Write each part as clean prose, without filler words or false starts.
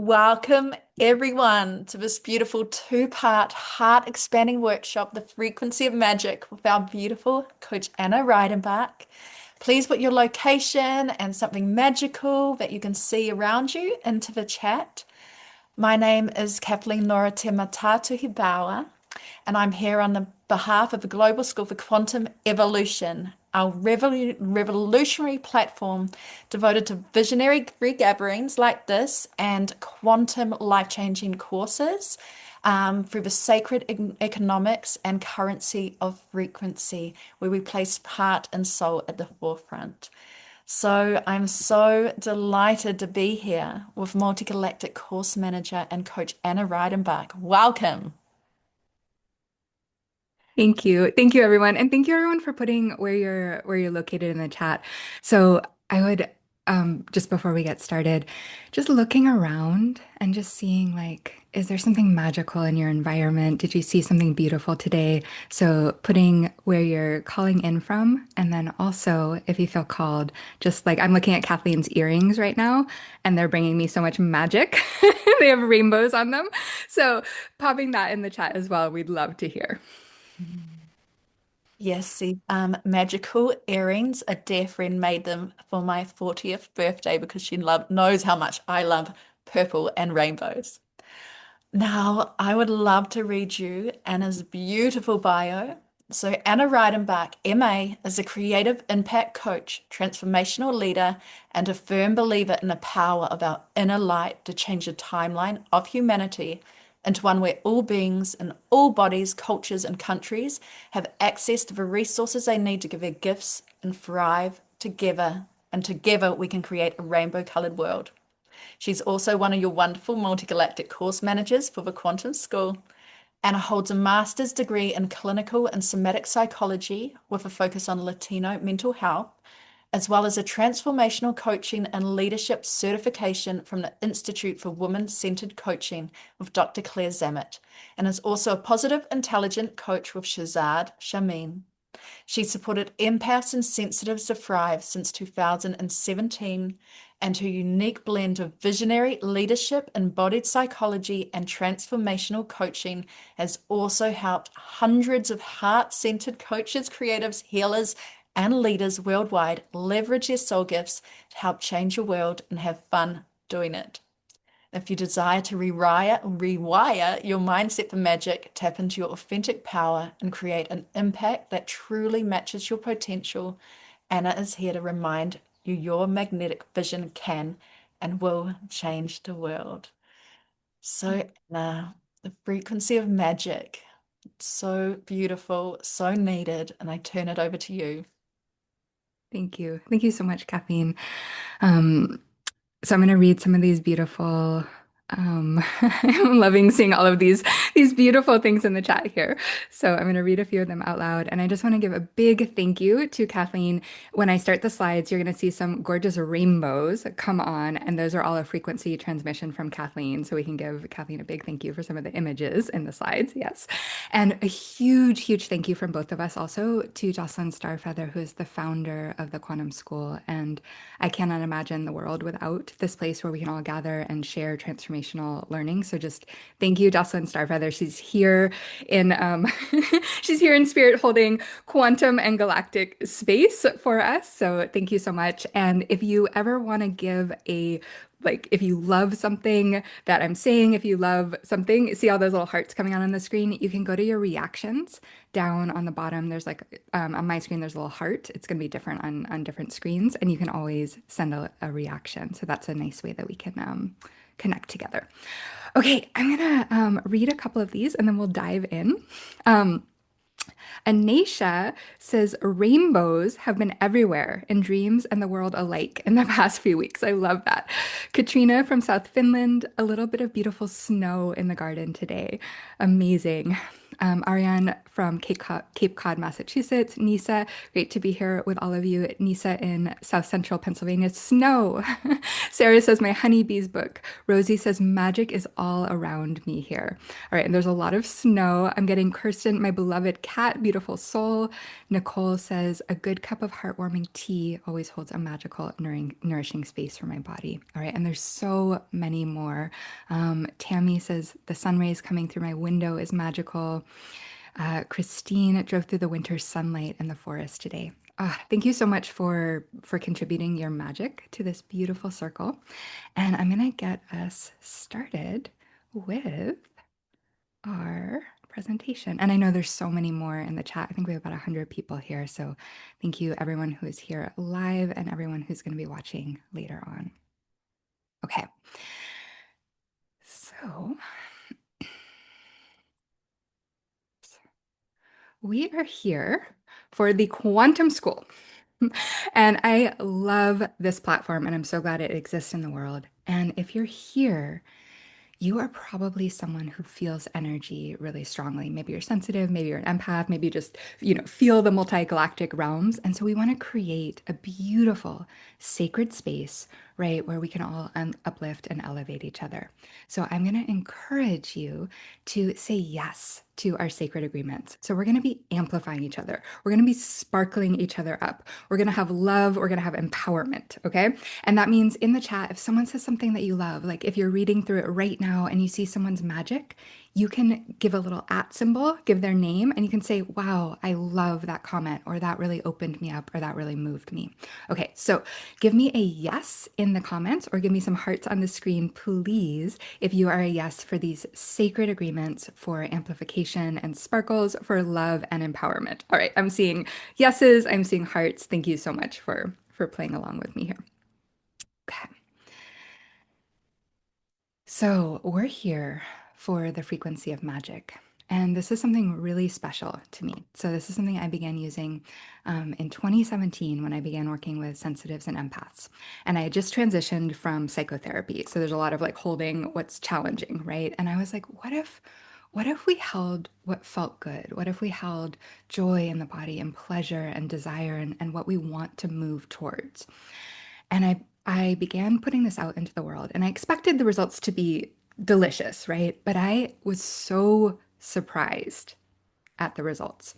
Welcome, everyone, to this beautiful two-part heart-expanding workshop, The Frequency of Magic, with our beautiful Coach Anna Reidenbach. Please put your location and something magical that you can see around you into the chat. My name is Kathleen Nora Te Matatu Bauer, and I'm here on the behalf of the Global School for Quantum Evolution, our revolutionary platform devoted to visionary regatherings like this and quantum life-changing courses through the sacred economics and currency of frequency, where we place heart and soul at the forefront. So I'm so delighted to be here with Multi-Galactic course manager and coach Anna Reidenbach. Welcome. Thank you. Thank you, everyone. And thank you everyone for putting where you're located in the chat. So I would just before we get started, just looking around and just seeing like, is there something magical in your environment? Did you see something beautiful today? So putting where you're calling in from, and then also if you feel called, just like I'm looking at Kathleen's earrings right now, and they're bringing me so much magic. They have rainbows on them. So popping that in the chat as well, we'd love to hear. Yes, the magical earrings. A dear friend made them for my 40th birthday because knows how much I love purple and rainbows. Now, I would love to read you Anna's beautiful bio. So, Anna Reidenbach, MA, is a creative impact coach, transformational leader, and a firm believer in the power of our inner light to change the timeline of humanity into one where all beings in all bodies, cultures, and countries have access to the resources they need to give their gifts and thrive together. And together we can create a rainbow-colored world. She's also one of your wonderful multi-galactic course managers for the Quantum School and holds a master's degree in clinical and somatic psychology with a focus on Latino mental health, as well as a transformational coaching and leadership certification from the Institute for Women-Centered Coaching with Dr. Claire Zammit, and is also a positive intelligent coach with Shazad Shamin. She supported empaths and sensitives to thrive since 2017, and her unique blend of visionary leadership, embodied psychology, and transformational coaching has also helped hundreds of heart-centered coaches, creatives, healers, and leaders worldwide leverage their soul gifts to help change your world and have fun doing it. If you desire to rewire your mindset for magic, tap into your authentic power and create an impact that truly matches your potential, Anna is here to remind you your magnetic vision can and will change the world. So, Anna, the frequency of magic, so beautiful, so needed, and I turn it over to you. Thank you. Thank you so much, Caffeine. Um, so I'm going to read some of these beautiful. I'm loving seeing all of these beautiful things in the chat here. So I'm going to read a few of them out loud, and I just want to give a big thank you to Kathleen. When I start the slides, you're going to see some gorgeous rainbows come on, and those are all a frequency transmission from Kathleen. So we can give Kathleen a big thank you for some of the images in the slides. Yes, and a huge, huge thank you from both of us also to Jocelyn Starfeather, who is the founder of the Quantum School. And I cannot imagine the world without this place where we can all gather and share transformational learning. So just thank you, Jocelyn Starfeather. She's here in she's here in spirit holding quantum and galactic space for us. So thank you so much. And if you ever want to give a like if you love something that I'm saying, if you love something, see all those little hearts coming on the screen, you can go to your reactions down on the bottom. There's like on my screen, there's a little heart. It's going to be different on different screens, and you can always send a reaction. So that's a nice way that we can connect together. Okay, I'm gonna read a couple of these and then we'll dive in. Um, Anisha says rainbows have been everywhere in dreams and the world alike in the past few weeks. I love that. Katrina from South Finland, a little bit of beautiful snow in the garden today. Amazing. Ariane from Cape Cod, Massachusetts. Nisa, great to be here with all of you. Nisa in South Central Pennsylvania. Snow. Sarah says, my honeybees book. Rosie says, magic is all around me here. All right, and there's a lot of snow. I'm getting Kirsten, my beloved cat, beautiful soul. Nicole says, a good cup of heartwarming tea always holds a magical, nourishing space for my body. All right, and there's so many more. Tammy says, the sun rays coming through my window is magical. Christine drove through the winter sunlight in the forest today. Thank you so much for contributing your magic to this beautiful circle. And I'm gonna get us started with our presentation. And I know there's so many more in the chat. I think we have about 100 people here. So thank you everyone who is here live and everyone who's going to be watching later on. Okay. So we are here for the Quantum School. And I love this platform and I'm so glad it exists in the world. And if you're here, you are probably someone who feels energy really strongly. Maybe you're sensitive, maybe you're an empath, maybe you just, feel the multi-galactic realms. And so we want to create a beautiful, sacred space, right, where we can all uplift and elevate each other. So I'm going to encourage you to say yes to our sacred agreements. So we're going to be amplifying each other. We're going to be sparkling each other up. We're going to have love. We're going to have empowerment. Okay. And that means in the chat, if someone says something that you love, like if you're reading through it right now and you see someone's magic, you can give a little at symbol, give their name, and you can say, wow, I love that comment, or that really opened me up, or that really moved me. Okay, so give me a yes in the comments, or give me some hearts on the screen, please, if you are a yes for these sacred agreements for amplification and sparkles for love and empowerment. All right, I'm seeing yeses, I'm seeing hearts. Thank you so much for playing along with me here. Okay. So, we're here for the frequency of magic. And this is something really special to me. So, this is something I began using in 2017 when I began working with sensitives and empaths. And I had just transitioned from psychotherapy. So, there's a lot of like holding what's challenging, right? And I was like, what if we held what felt good? What if we held joy in the body and pleasure and desire and what we want to move towards? And I began putting this out into the world and I expected the results to be delicious, right? But I was so surprised at the results.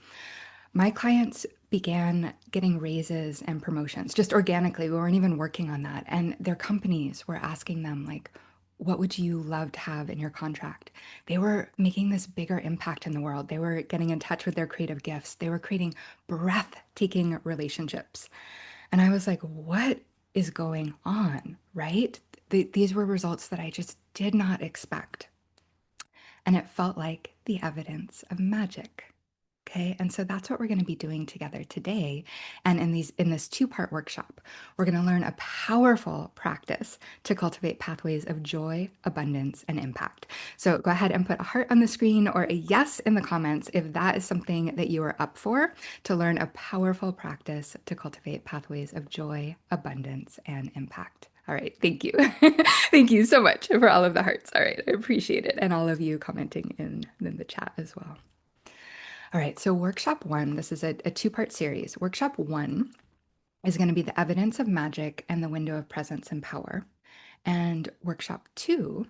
My clients began getting raises and promotions just organically. We weren't even working on that. And their companies were asking them, like, what would you love to have in your contract? They were making this bigger impact in the world. They were getting in touch with their creative gifts. They were creating breathtaking relationships. And I was like, what is going on, right? These were results that I just did not expect. And it felt like the evidence of magic. Okay, and so that's what we're going to be doing together today. And in this two-part workshop, we're going to learn a powerful practice to cultivate pathways of joy, abundance, and impact. So go ahead and put a heart on the screen or a yes in the comments if that is something that you are up for to learn a powerful practice to cultivate pathways of joy, abundance, and impact. All right, thank you. Thank you so much for all of the hearts. All right, I appreciate it. And all of you commenting in the chat as well. All right, so workshop one, this is a two-part series. Workshop one is going to be the evidence of magic and the window of presence and power. And workshop two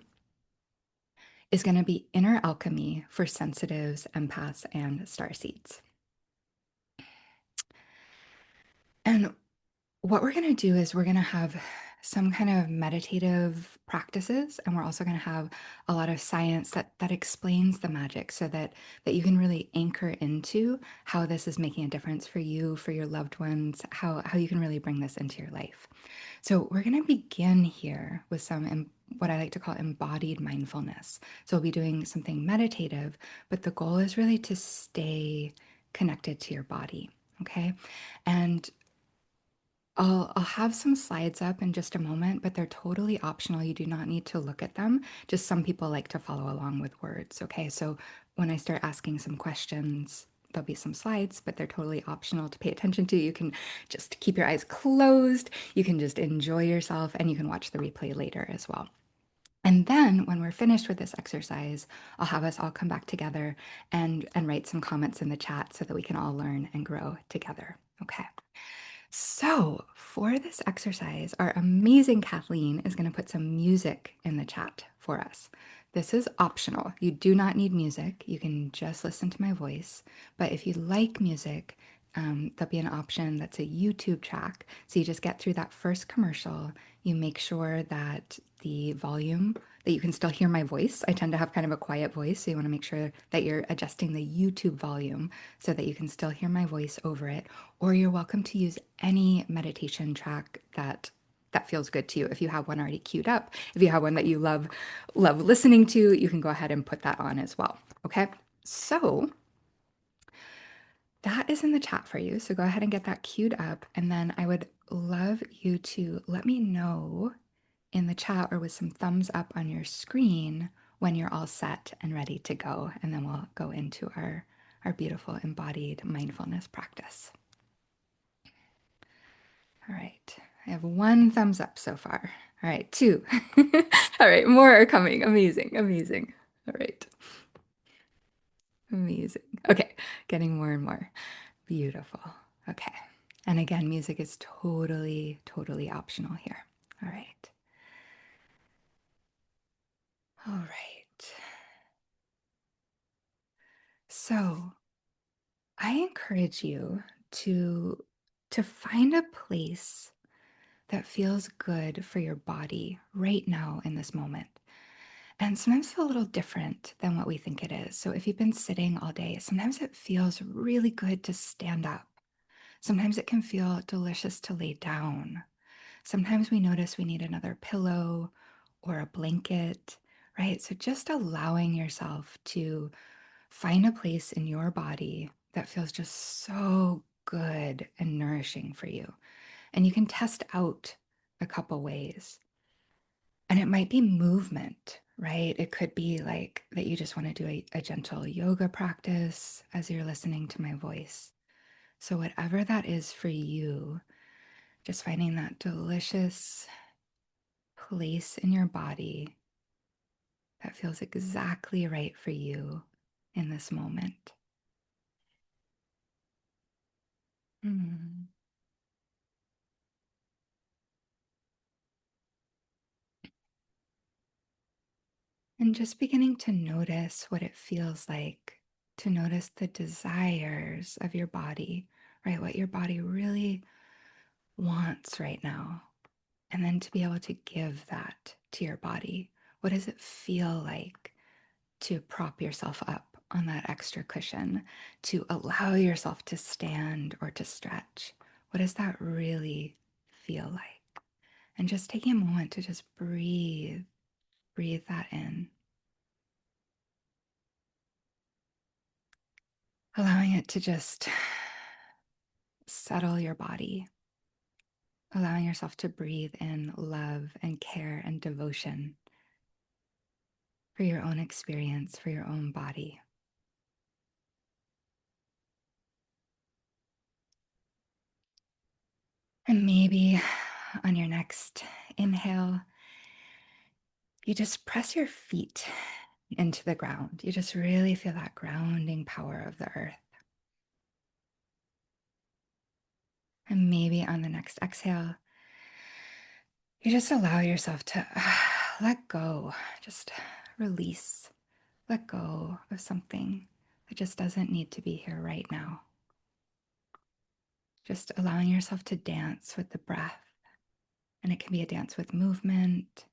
is going to be inner alchemy for sensitives, empaths, and starseeds. And what we're going to do is we're going to have some kind of meditative practices, and we're also going to have a lot of science that explains the magic so that you can really anchor into how this is making a difference for you, for your loved ones, how you can really bring this into your life. So we're going to begin here with some what I like to call embodied mindfulness. So we'll be doing something meditative, but the goal is really to stay connected to your body. Okay. And I'll have some slides up in just a moment, but they're totally optional. You do not need to look at them. Just some people like to follow along with words. Okay, so when I start asking some questions, there'll be some slides, but they're totally optional to pay attention to. You can just keep your eyes closed. You can just enjoy yourself and you can watch the replay later as well. And then when we're finished with this exercise, I'll have us all come back together and write some comments in the chat so that we can all learn and grow together. Okay. So, for this exercise, our amazing Kathleen is going to put some music in the chat for us. This is optional. You do not need music. You can just listen to my voice. But if you like music, there'll be an option that's a YouTube track. So you just get through that first commercial. You make sure that the volume, that you can still hear my voice. I tend to have kind of a quiet voice. So you want to make sure that you're adjusting the YouTube volume so that you can still hear my voice over it. Or you're welcome to use any meditation track that feels good to you. If you have one already queued up, if you have one that you love listening to, you can go ahead and put that on as well. Okay? So, that is in the chat for you. So go ahead and get that queued up. And then I would love you to let me know in the chat or with some thumbs up on your screen when you're all set and ready to go. And then we'll go into our beautiful embodied mindfulness practice. All right. I have one thumbs up so far. All right, two. All right, more are coming. Amazing, amazing. All right, amazing. Okay, getting more and more. Beautiful. Okay. And again, music is totally, totally optional here. All right. All right. So I encourage you to find a place that feels good for your body right now in this moment. And sometimes it's a little different than what we think it is. So if you've been sitting all day, sometimes it feels really good to stand up. Sometimes it can feel delicious to lay down. Sometimes we notice we need another pillow or a blanket, right? So just allowing yourself to find a place in your body that feels just so good and nourishing for you. And you can test out a couple ways. And it might be movement, right? It could be like that you just want to do a gentle yoga practice as you're listening to my voice. So, whatever that is for you, just finding that delicious place in your body that feels exactly right for you in this moment. Mm. And just beginning to notice what it feels like to notice the desires of your body, right? What your body really wants right now. And then to be able to give that to your body. What does it feel like to prop yourself up on that extra cushion, to allow yourself to stand or to stretch? What does that really feel like? And just taking a moment to just breathe that in, allowing it to just settle your body, allowing yourself to breathe in love and care and devotion for your own experience, for your own body. And maybe on your next inhale, you just press your feet into the ground. You just really feel that grounding power of the earth. And maybe on the next exhale, you just allow yourself to let go, just release, let go of something that just doesn't need to be here right now. Just allowing yourself to dance with the breath. And it can be a dance with movement,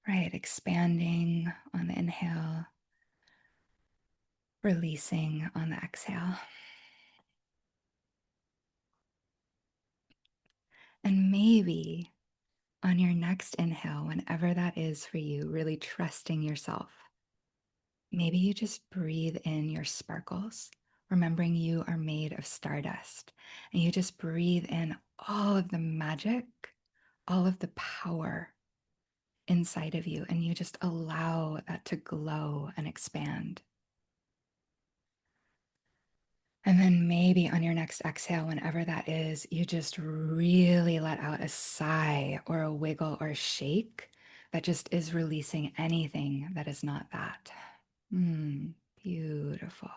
right? Expanding on the inhale, releasing on the exhale. And maybe on your next inhale, whenever that is for you, really trusting yourself, maybe you just breathe in your sparkles, remembering you are made of stardust. And you just breathe in all of the magic, all of the power inside of you. And you just allow that to glow and expand. And then maybe on your next exhale, whenever that is, you just really let out a sigh or a wiggle or a shake, that just is releasing anything that is not that. Mm, beautiful.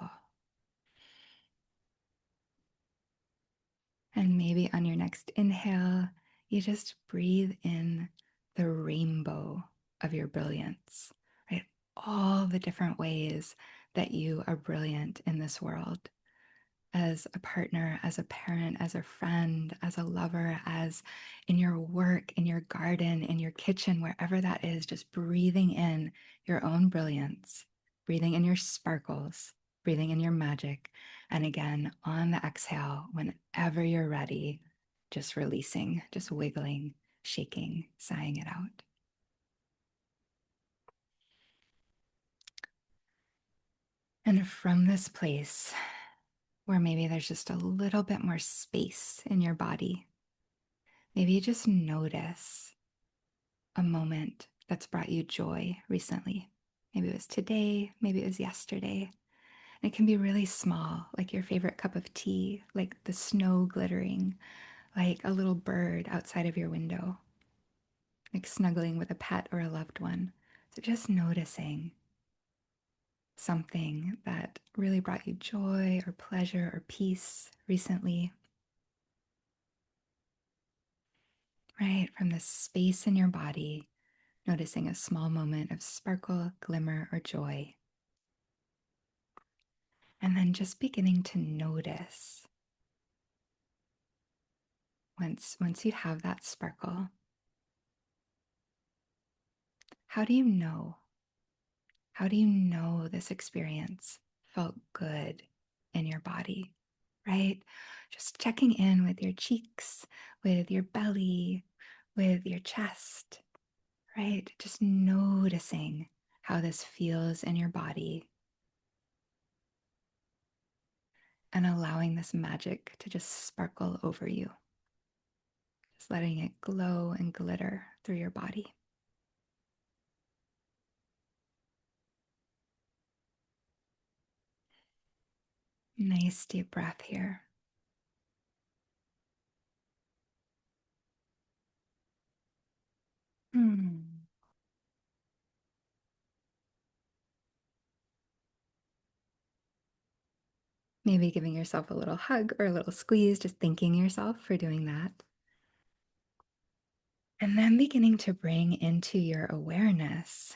And maybe on your next inhale, you just breathe in the rainbow of your brilliance, right? All the different ways that you are brilliant in this world as a partner, as a parent, as a friend, as a lover, as in your work, in your garden, in your kitchen, wherever that is, just breathing in your own brilliance, breathing in your sparkles, breathing in your magic. And again, on the exhale, whenever you're ready, just releasing, just wiggling, shaking, sighing it out. And from this place, where maybe there's just a little bit more space in your body, maybe you just notice a moment that's brought you joy recently. Maybe it was today, maybe it was yesterday. And it can be really small, like your favorite cup of tea, like the snow glittering, like a little bird outside of your window, like snuggling with a pet or a loved one. So just noticing something that really brought you joy or pleasure or peace recently. Right, from the space in your body, noticing a small moment of sparkle, glimmer, or joy. And then just beginning to notice once you have that sparkle, how do you know? How do you know this experience felt good in your body? Right? Just checking in with your cheeks, with your belly, with your chest, right? Just noticing how this feels in your body and allowing this magic to just sparkle over you, just letting it glow and glitter through your body. Nice deep breath here. Hmm. Maybe giving yourself a little hug or a little squeeze, just thanking yourself for doing that. And then beginning to bring into your awareness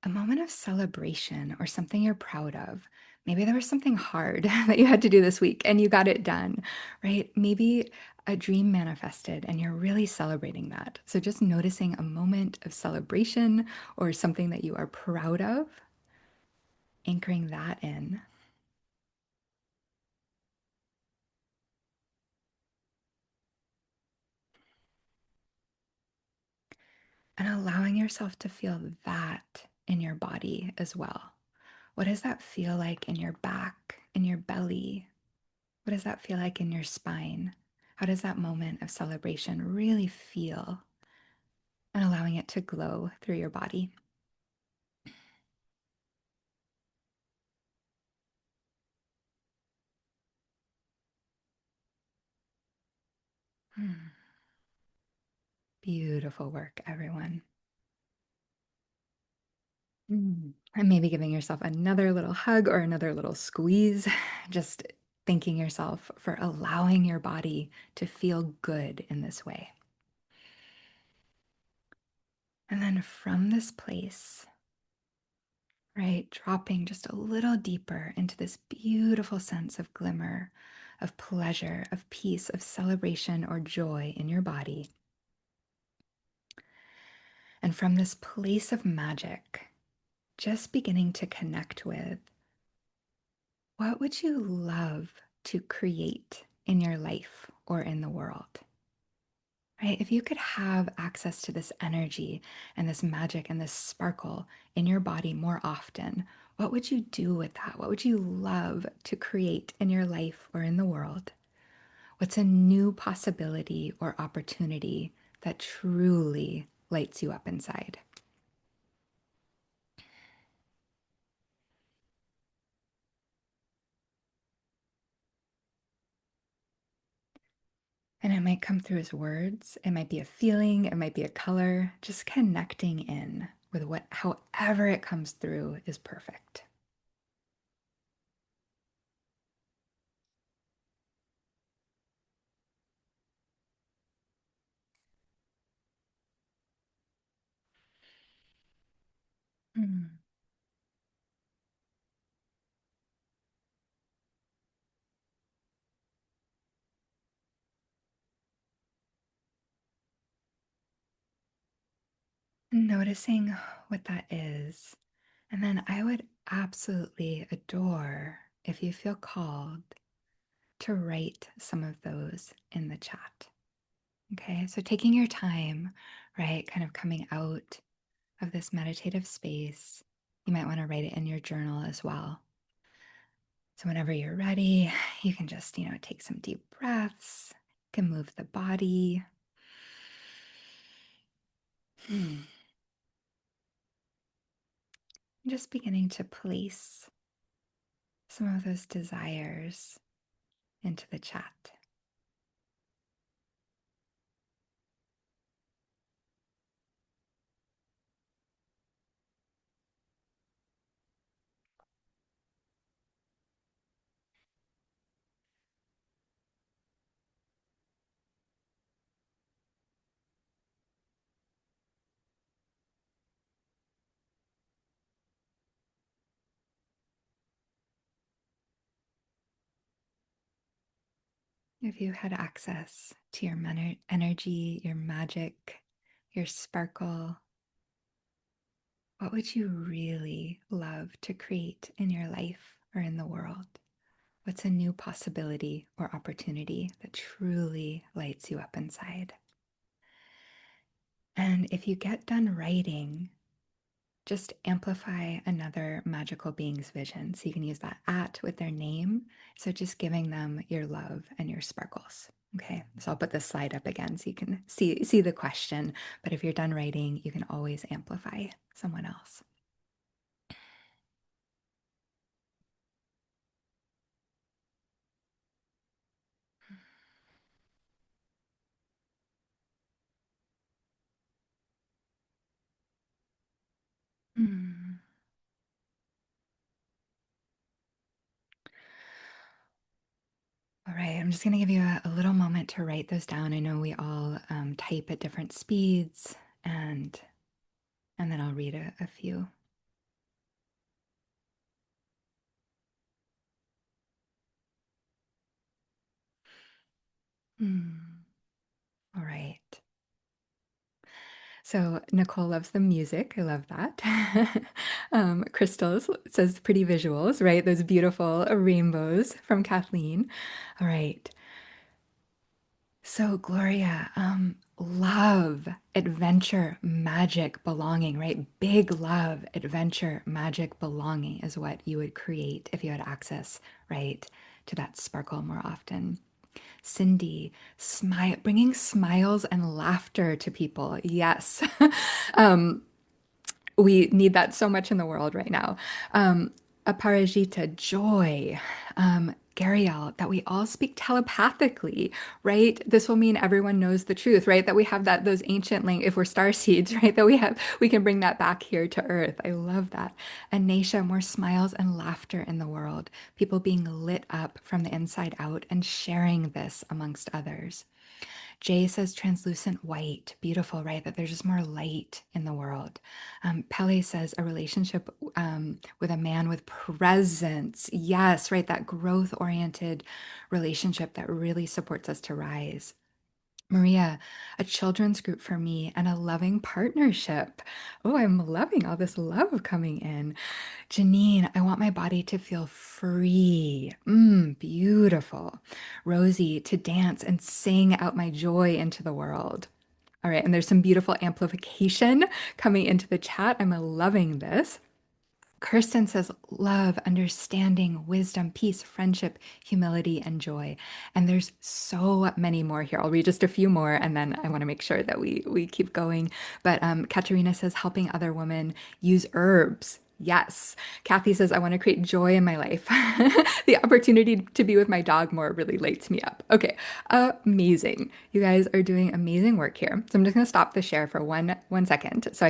a moment of celebration or something you're proud of. Maybe there was something hard that you had to do this week and you got it done, right? Maybe a dream manifested and you're really celebrating that. So just noticing a moment of celebration or something that you are proud of, anchoring that in. And allowing yourself to feel that in your body as well. What does that feel like in your back, in your belly? What does that feel like in your spine? How does that moment of celebration really feel? And allowing it to glow through your body. Hmm. Beautiful work, everyone. And maybe giving yourself another little hug or another little squeeze. Just thanking yourself for allowing your body to feel good in this way. And then from this place, right, dropping just a little deeper into this beautiful sense of glimmer, of pleasure, of peace, of celebration or joy in your body. And from this place of magic, just beginning to connect with what would you love to create in your life or in the world? Right? If you could have access to this energy and this magic and this sparkle in your body more often, what would you do with that? What would you love to create in your life or in the world? What's a new possibility or opportunity that truly lights you up inside? And it might come through as words, it might be a feeling, it might be a color, just connecting in with what, however it comes through is perfect. Mm. Noticing what that is. And then I would absolutely adore if you feel called to write some of those in the chat. Okay, so taking your time, right, kind of coming out of this meditative space, you might want to write it in your journal as well. So, whenever you're ready, you can just, take some deep breaths, you can move the body. Hmm. Just beginning to place some of those desires into the chat. If you had access to your energy, your magic, your sparkle, what would you really love to create in your life or in the world? What's a new possibility or opportunity that truly lights you up inside? And if you get done writing, just amplify another magical being's vision. So you can use that at with their name. So just giving them your love and your sparkles. Okay, so I'll put this slide up again so you can see the question. But if you're done writing, you can always amplify someone else. Hmm. All right, I'm just going to give you a little moment to write those down. I know we all type at different speeds, and and then I'll read a few. Hmm. All right. So Nicole loves the music. I love that. Crystals says pretty visuals, right? Those beautiful rainbows from Kathleen. All right. So Gloria, love, adventure, magic, belonging, right? Big love, adventure, magic, belonging is what you would create if you had access, right, to that sparkle more often. Cindy, smile, bringing smiles and laughter to people. Yes. um, we need that so much in the world right now. Aparajita, joy. Gariel, that we all speak telepathically, right? This will mean everyone knows the truth, right? That we have that those ancient language, if we're star seeds, right? That we can bring that back here to Earth. I love that. And Naisha, more smiles and laughter in the world, people being lit up from the inside out and sharing this amongst others. Jay says translucent white, beautiful, right? That there's just more light in the world. Pele says a relationship with a man with presence. Yes, right? That growth oriented relationship that really supports us to rise. Maria, a children's group for me and a loving partnership. Oh, I'm loving all this love coming in. Janine, I want my body to feel free. Beautiful. Rosie, to dance and sing out my joy into the world. All right, and there's some beautiful amplification coming into the chat. I'm loving this. Kirsten says love, understanding, wisdom, peace, friendship, humility, and joy. And there's so many more here. I'll read just a few more and then I want to make sure that we keep going. But Katerina says helping other women use herbs. Yes. Kathy says, I want to create joy in my life. The opportunity to be with my dog more really lights me up. Okay, amazing. You guys are doing amazing work here. So I'm just going to stop the share for one second so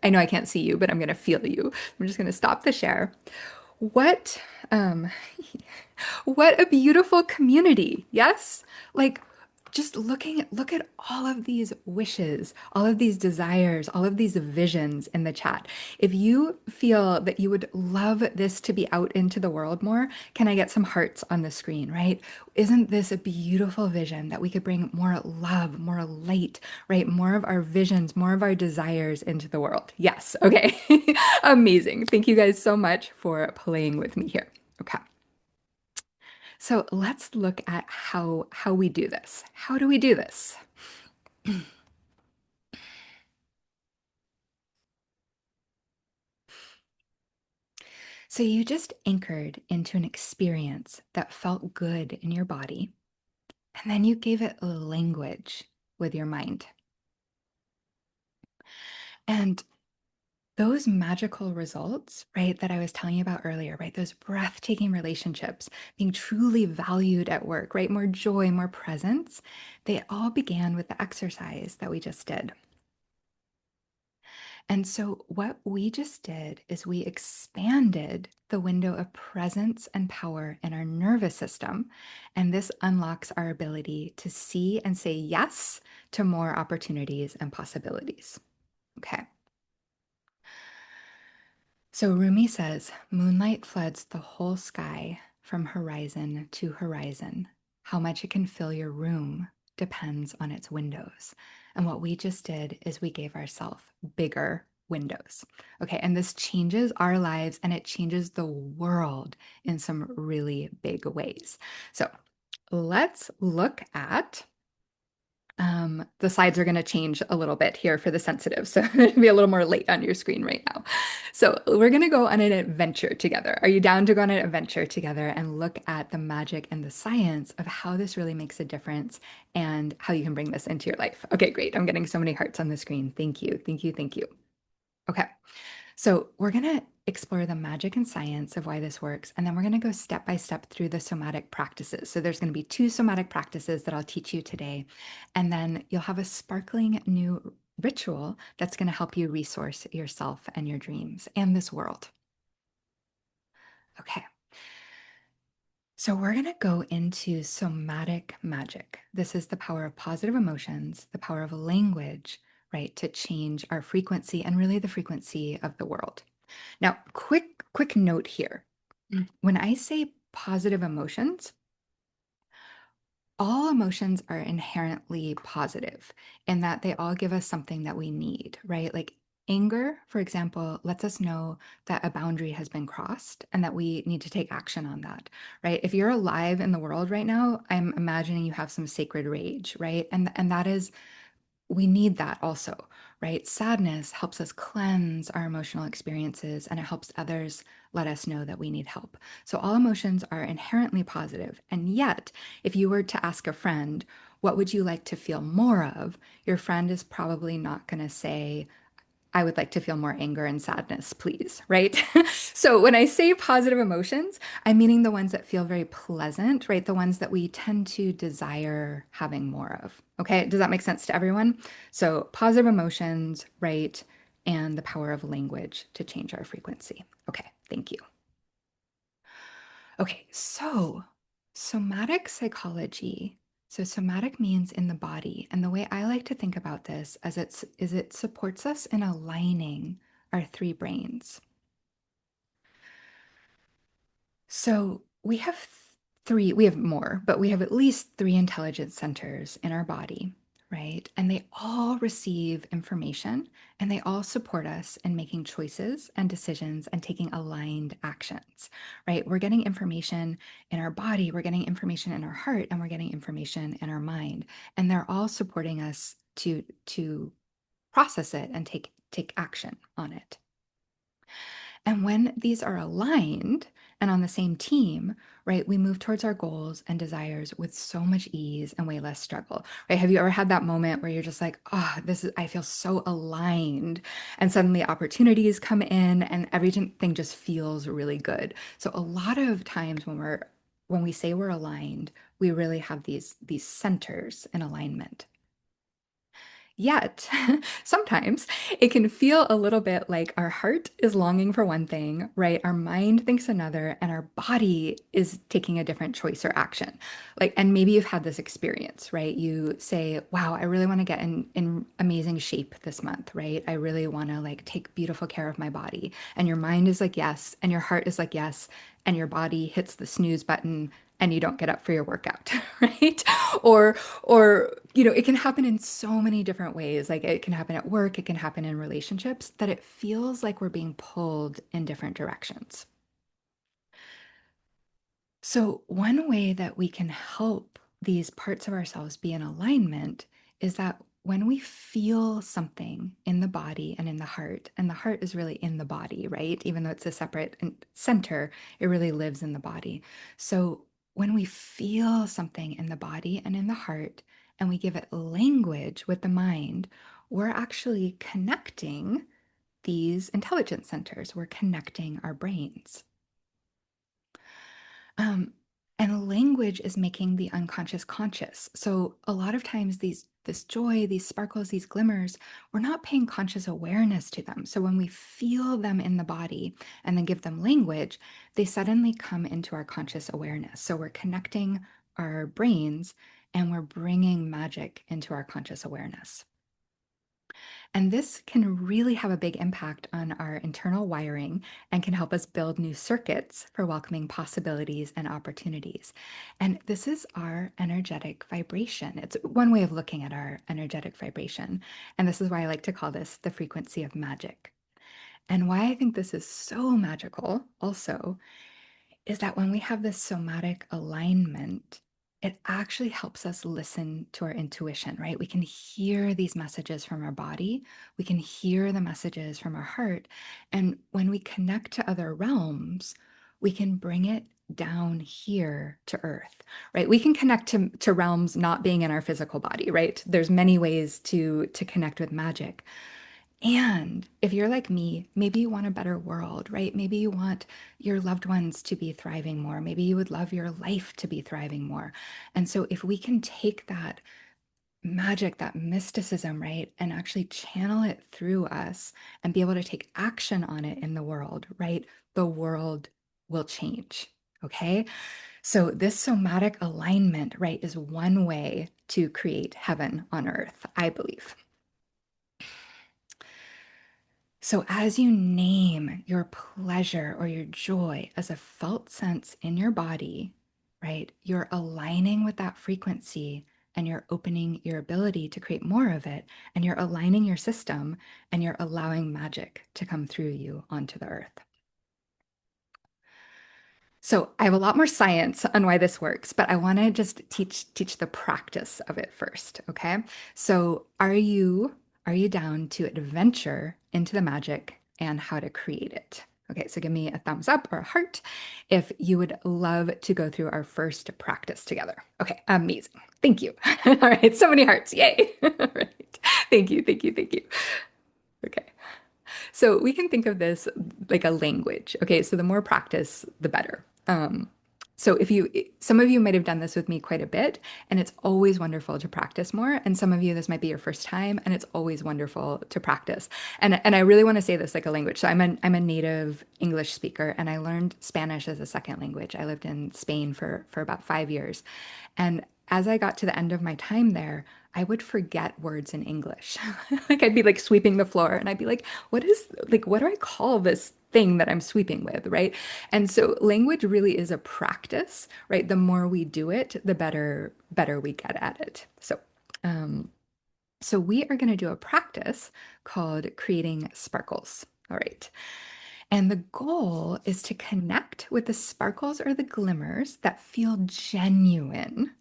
I know I can't see you, but I'm going to feel you. I'm just going to stop the share. What, um, what a beautiful community. Yes? Like, just look at all of these wishes, all of these desires, all of these visions in the chat. If you feel that you would love this to be out into the world more, can I get some hearts on the screen, right? Isn't this a beautiful vision that we could bring more love, more light, right? More of our visions, more of our desires into the world? Yes. Okay. Amazing. Thank you guys so much for playing with me here. Okay. So let's look at how we do this. How do we do this? So you just anchored into an experience that felt good in your body, and then you gave it a language with your mind. And those magical results, right, that I was telling you about earlier, right, those breathtaking relationships, being truly valued at work, right, more joy, more presence, they all began with the exercise that we just did. And so, what we just did is we expanded the window of presence and power in our nervous system. And this unlocks our ability to see and say yes to more opportunities and possibilities. Okay. So, Rumi says, moonlight floods the whole sky from horizon to horizon. How much it can fill your room depends on its windows. And what we just did is we gave ourselves bigger windows. Okay. And this changes our lives and it changes the world in some really big ways. So let's look at. The slides are going to change a little bit here for the sensitive, so it'll be a little more late on your screen right now. So we're going to go on an adventure together. Are you down to go on an adventure together and look at the magic and the science of how this really makes a difference and how you can bring this into your life? Okay, great. I'm getting so many hearts on the screen. Thank you. Thank you. Thank you. Okay. So, we're going to explore the magic and science of why this works, and then we're going to go step by step through the somatic practices. So, there's going to be two somatic practices that I'll teach you today, and then you'll have a sparkling new ritual that's going to help you resource yourself and your dreams and this world. Okay. So, we're going to go into somatic magic. This is the power of positive emotions, the power of language, right, to change our frequency and really the frequency of the world. Now, quick note here. When I say positive emotions, all emotions are inherently positive in that they all give us something that we need, right? Like anger, for example, lets us know that a boundary has been crossed and that we need to take action on that, right? If you're alive in the world right now, I'm imagining you have some sacred rage, right? And that is we need that also, right? Sadness helps us cleanse our emotional experiences and it helps others let us know that we need help. So all emotions are inherently positive. And yet, if you were to ask a friend, what would you like to feel more of? Your friend is probably not going to say, I would like to feel more anger and sadness, please, right? So when I say positive emotions, I'm meaning the ones that feel very pleasant, right? The ones that we tend to desire having more of. Okay, does that make sense to everyone? So positive emotions, right? And the power of language to change our frequency. Okay, thank you. Okay, so somatic psychology. So somatic means in the body. And the way I like to think about this as it supports us in aligning our three brains. So we have more, but we have at least three intelligence centers in our body, right? And they all receive information and they all support us in making choices and decisions and taking aligned actions, right? We're getting information in our body, we're getting information in our heart, and we're getting information in our mind. And they're all supporting us to process it and take action on it. And when these are aligned and on the same team, right, we move towards our goals and desires with so much ease and way less struggle, right? Have you ever had that moment where you're just like, oh, I feel so aligned, and suddenly opportunities come in and everything just feels really good. So a lot of times when we say we're aligned, we really have these centers in alignment. Yet, sometimes it can feel a little bit like our heart is longing for one thing, right? Our mind thinks another, and our body is taking a different choice or action. Like, and maybe you've had this experience, right? You say, wow, I really want to get in amazing shape this month, right? I really want to like take beautiful care of my body. And your mind is like, yes, and your heart is like, yes, and your body hits the snooze button and you don't get up for your workout, right? Or it can happen in so many different ways. Like it can happen at work, it can happen in relationships, that it feels like we're being pulled in different directions. So, one way that we can help these parts of ourselves be in alignment is that when we feel something in the body and in the heart, and the heart is really in the body, right? Even though it's a separate center, it really lives in the body. So, when we feel something in the body and in the heart, and we give it language with the mind, we're actually connecting these intelligence centers. We're connecting our brains. Um, and language is making the unconscious conscious. So a lot of times this joy, these sparkles, these glimmers, we're not paying conscious awareness to them. So when we feel them in the body and then give them language, they suddenly come into our conscious awareness. So we're connecting our brains and we're bringing magic into our conscious awareness. And this can really have a big impact on our internal wiring and can help us build new circuits for welcoming possibilities and opportunities. And this is our energetic vibration. It's one way of looking at our energetic vibration. And this is why I like to call this the frequency of magic. And why I think this is so magical also is that when we have this somatic alignment, it actually helps us listen to our intuition, right? We can hear these messages from our body, we can hear the messages from our heart. And when we connect to other realms, we can bring it down here to earth, right? We can connect to realms not being in our physical body, right? There's many ways to connect with magic. And if you're like me, maybe you want a better world, right? Maybe you want your loved ones to be thriving more. Maybe you would love your life to be thriving more. And so, if we can take that magic, that mysticism, right, and actually channel it through us and be able to take action on it in the world, right, the world will change. Okay. So, this somatic alignment, right, is one way to create heaven on earth, I believe. So, as you name your pleasure or your joy as a felt sense in your body, right, you're aligning with that frequency and you're opening your ability to create more of it. And you're aligning your system and you're allowing magic to come through you onto the earth. So I have a lot more science on why this works, but I want to just teach the practice of it first, okay? So are you down to adventure into the magic and how to create it? Okay, so give me a thumbs up or a heart if you would love to go through our first practice together. Okay, amazing. Thank you. All right, so many hearts. Yay. All right. Thank you, thank you, thank you. Okay. So we can think of this like a language. Okay, so the more practice, the better. So some of you might have done this with me quite a bit, and it's always wonderful to practice more. And some of you, this might be your first time, and it's always wonderful to practice. And I really want to say this like a language. So I'm a native English speaker, and I learned Spanish as a second language. I lived in Spain for about 5 years, and as I got to the end of my time there, I would forget words in English. Like I'd be like sweeping the floor and I'd be like, what do I call this thing that I'm sweeping with, right? And so language really is a practice, right? The more we do it, the better we get at it. Um, so we are going to do a practice called creating sparkles. All right. And the goal is to connect with the sparkles or the glimmers that feel genuine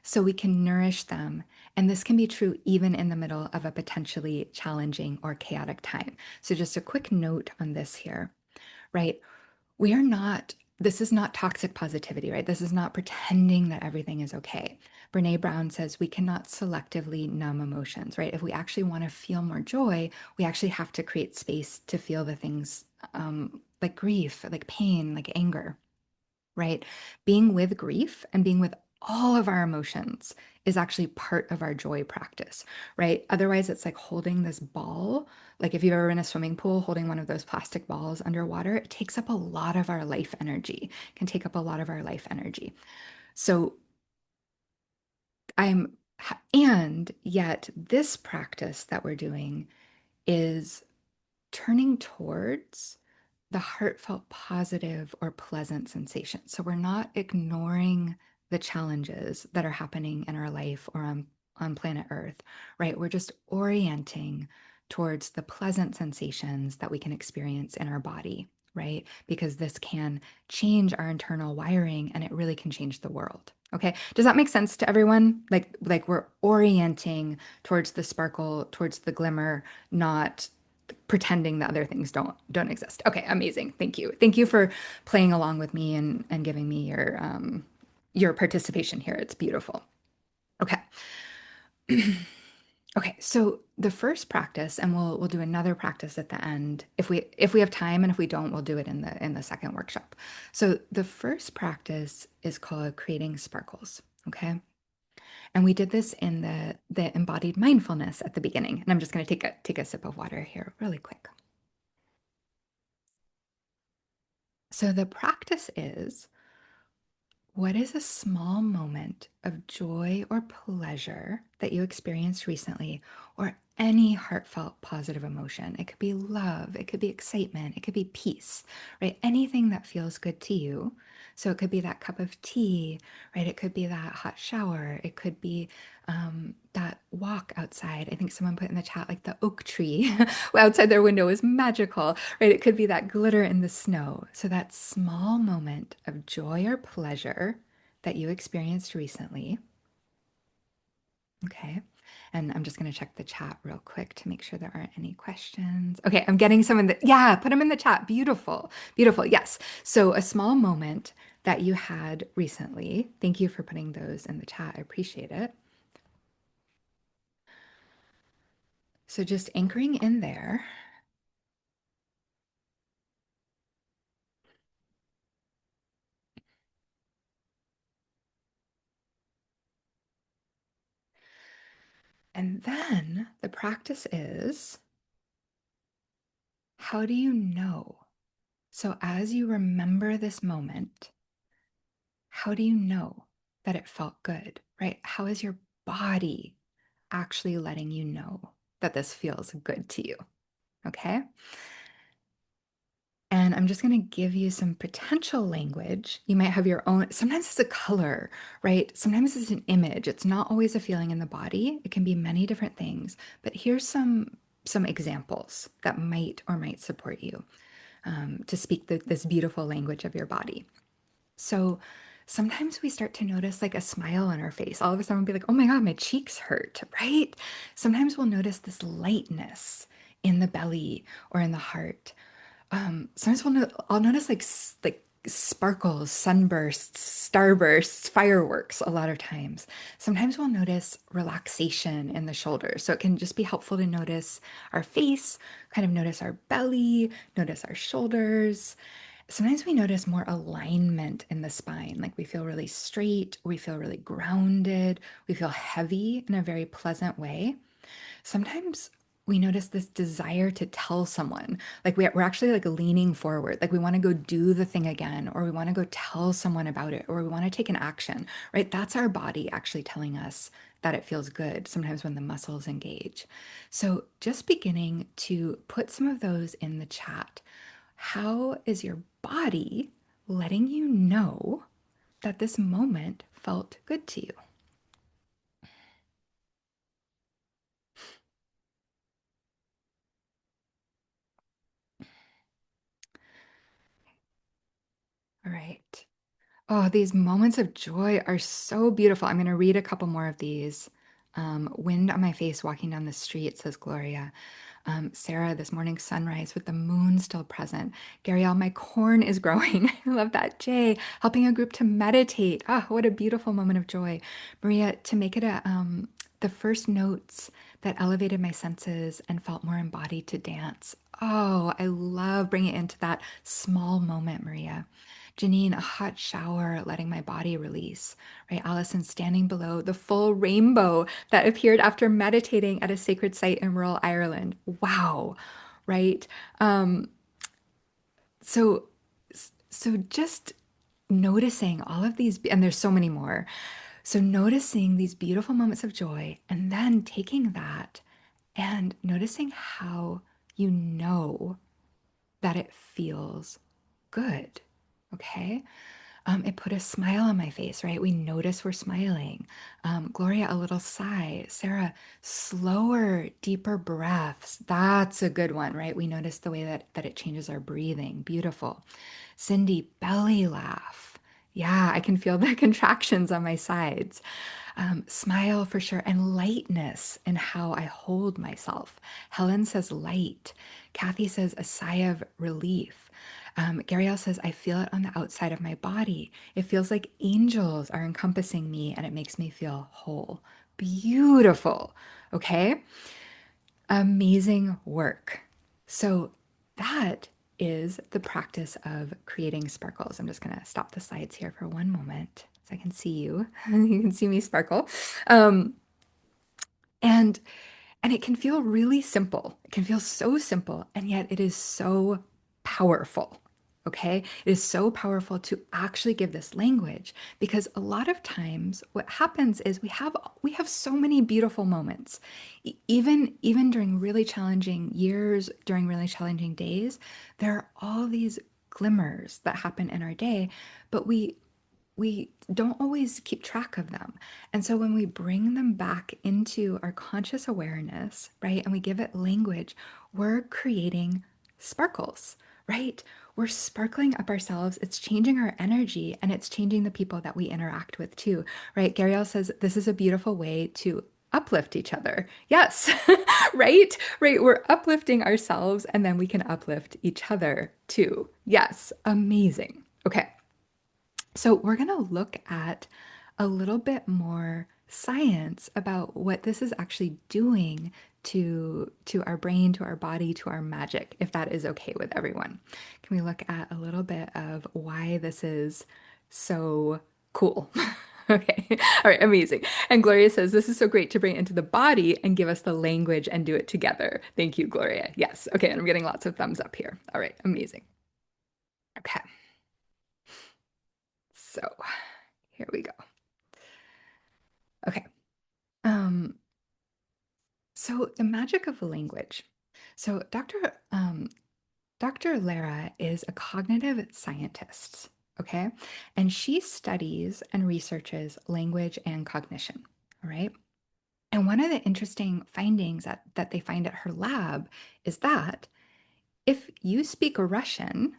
so we can nourish them. And this can be true even in the middle of a potentially challenging or chaotic time. So, just a quick note on this here. right? We are not, this is not toxic positivity, right? This is not pretending that everything is okay. Brene Brown says we cannot selectively numb emotions, right? If we actually want to feel more joy, we actually have to create space to feel the things like grief, like pain, like anger, right? Being with grief and being with all of our emotions is actually part of our joy practice, right? Otherwise, it's like holding this ball. Like if you've ever in a swimming pool, holding one of those plastic balls underwater, it takes up a lot of our life energy, can take up a lot of our life energy. So I'm, and yet this practice that we're doing is turning towards the heartfelt positive or pleasant sensation. So we're not ignoring the challenges that are happening in our life or on planet Earth, right? We're just orienting towards the pleasant sensations that we can experience in our body, right? Because this can change our internal wiring and it really can change the world. Okay. Does that make sense to everyone? Like we're orienting towards the sparkle, towards the glimmer, not pretending that other things don't exist. Okay, amazing. Thank you. Thank you for playing along with me and giving me your participation here. It's beautiful. Okay. Okay, so the first practice, and we'll do another practice at the end if we have time, and if we don't, we'll do it in the second workshop. So the first practice is called creating sparkles. Okay. And we did this in the embodied mindfulness at the beginning. And I'm just going to take a sip of water here really quick. So the practice is, what is a small moment of joy or pleasure that you experienced recently, or any heartfelt positive emotion? It could be love, it could be excitement, it could be peace, right? Anything that feels good to you. So it could be that cup of tea, right? It could be that hot shower. It could be that walk outside. I think someone put in the chat like the oak tree outside their window is magical, right? It could be that glitter in the snow. So that small moment of joy or pleasure that you experienced recently. Okay. And I'm just going to check the chat real quick to make sure there aren't any questions. Okay, I'm getting some in the, yeah, put them in the chat. Beautiful. Beautiful. Yes. So a small moment that you had recently. Thank you for putting those in the chat. I appreciate it. So just anchoring in there. And then the practice is, how do you know? So as you remember this moment, how do you know that it felt good, right? How is your body actually letting you know that this feels good to you? Okay. And I'm just going to give you some potential language. You might have your own. Sometimes it's a color, right? Sometimes it's an image. It's not always a feeling in the body. It can be many different things. But here's some examples that might support you to speak this beautiful language of your body. So sometimes we start to notice like a smile on our face. All of a sudden, we'll be like, oh my God, my cheeks hurt, right? Sometimes we'll notice this lightness in the belly or in the heart. Sometimes I'll notice like sparkles, sunbursts, starbursts, fireworks a lot of times. Sometimes we'll notice relaxation in the shoulders. So it can just be helpful to notice our face, kind of notice our belly, notice our shoulders. Sometimes we notice more alignment in the spine, like we feel really straight, we feel really grounded, we feel heavy in a very pleasant way. Sometimes we notice this desire to tell someone, like we're actually like leaning forward, like we want to go do the thing again, or we want to go tell someone about it, or we want to take an action, right? That's our body actually telling us that it feels good sometimes when the muscles engage. So just beginning to put some of those in the chat. How is your body letting you know that this moment felt good to you? All right. Oh, these moments of joy are so beautiful. I'm going to read a couple more of these. Wind on my face walking down the street, says Gloria. Sarah, this morning sunrise with the moon still present. Gariel, my corn is growing. I love that. Jay, helping a group to meditate. Ah, what a beautiful moment of joy. Maria, to make it the first notes that elevated my senses and felt more embodied to dance. Oh, I love bringing it into that small moment, Maria. Janine, a hot shower, letting my body release, right? Allison, standing below the full rainbow that appeared after meditating at a sacred site in rural Ireland. Wow, right? Um, so, so just noticing all of these, and there's so many more. So noticing these beautiful moments of joy, and then taking that and noticing how you know that it feels good. Okay. It put a smile on my face, right? We notice we're smiling. Gloria, a little sigh. Sarah, slower, deeper breaths. That's a good one, right? We notice the way that it changes our breathing. Beautiful. Cindy, belly laugh. Yeah, I can feel the contractions on my sides. Smile for sure, and lightness in how I hold myself. Helen says light. Kathy says a sigh of relief. Gariel says, I feel it on the outside of my body. It feels like angels are encompassing me and it makes me feel whole. Beautiful. Okay. Amazing work. So that is the practice of creating sparkles. I'm just going to stop the slides here for one moment so I can see you. You can see me sparkle. Um, and and it can feel really simple. It can feel so simple, and yet it is so powerful. Okay? It is so powerful to actually give this language because a lot of times what happens is we have so many beautiful moments. Even during really challenging years, during really challenging days, there are all these glimmers that happen in our day, but we don't always keep track of them. And so when we bring them back into our conscious awareness, right, and we give it language, we're creating sparkles, right? We're sparkling up ourselves. It's changing our energy and it's changing the people that we interact with too, right? Gariel says this is a beautiful way to uplift each other. Yes, right? Right. We're uplifting ourselves and then we can uplift each other too. Yes, amazing. Okay. So we're going to look at a little bit more science about what this is actually doing to our brain, to our body, to our magic, if that is okay with everyone. Can we look at a little bit of why this is so cool? Okay. All right. Amazing. And Gloria says, this is so great to bring it into the body and give us the language and do it together. Thank you, Gloria. Yes. Okay. And I'm getting lots of thumbs up here. All right. Amazing. Okay. So here we go. Okay. Um, so the magic of language. So Dr. Lara is a cognitive scientist, okay? And she studies and researches language and cognition, all right? And one of the interesting findings that they find at her lab is that if you speak Russian,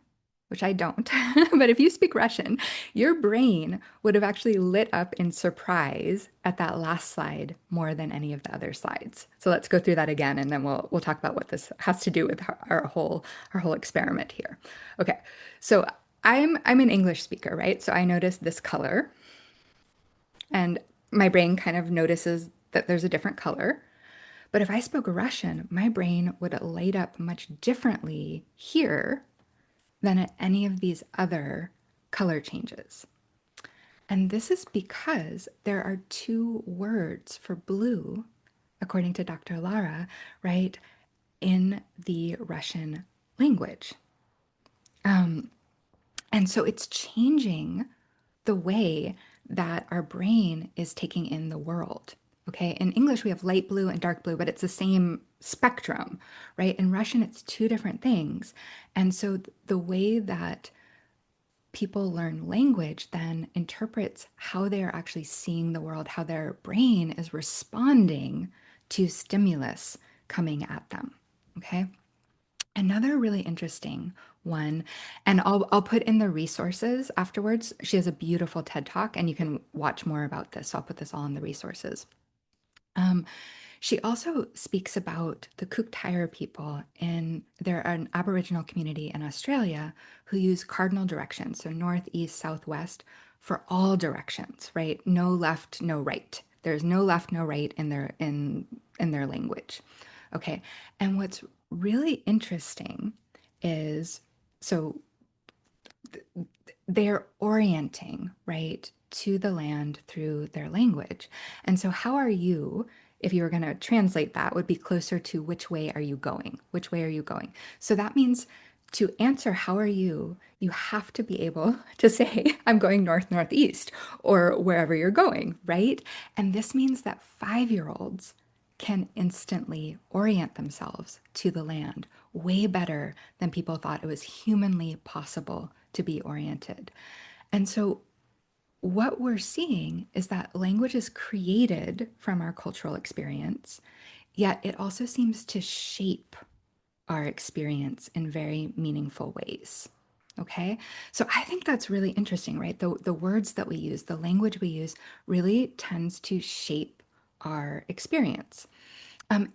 which I don't, but if you speak Russian, your brain would have actually lit up in surprise at that last slide more than any of the other slides. So let's go through that again, and then we'll talk about what this has to do with our whole experiment here. Okay, so I'm an English speaker, right? So I notice this color, and my brain kind of notices that there's a different color. But if I spoke Russian, my brain would light up much differently here than at any of these other color changes. And this is because there are two words for blue, according to Dr. Lara, right, in the Russian language. And so it's changing the way that our brain is taking in the world. Okay, in English, we have light blue and dark blue, but it's the same spectrum, right? In Russian, it's two different things. And so the way that people learn language then interprets how they're actually seeing the world, how their brain is responding to stimulus coming at them. Okay. Another really interesting one, and I'll put in the resources afterwards. She has a beautiful TED Talk, and you can watch more about this. So I'll put this all in the resources. Um, She also speaks about the Kuuk-Thaayorre people in they're an Aboriginal community in Australia who use cardinal directions, so north, east, south, west, for all directions, right? No left, no right. There's no left, no right in their language. Okay. And what's really interesting is so they're orienting, right, to the land through their language. And so, how are you, if you were going to translate that, would be closer to which way are you going? Which way are you going? So, that means to answer, how are you, you have to be able to say, I'm going north, northeast, or wherever you're going, right? And this means that 5-year-olds can instantly orient themselves to the land way better than people thought it was humanly possible to be oriented. And so, what we're seeing is that language is created from our cultural experience, yet it also seems to shape our experience in very meaningful ways. Okay. So I think that's really interesting, right? The words that we use, the language we use really tends to shape our experience.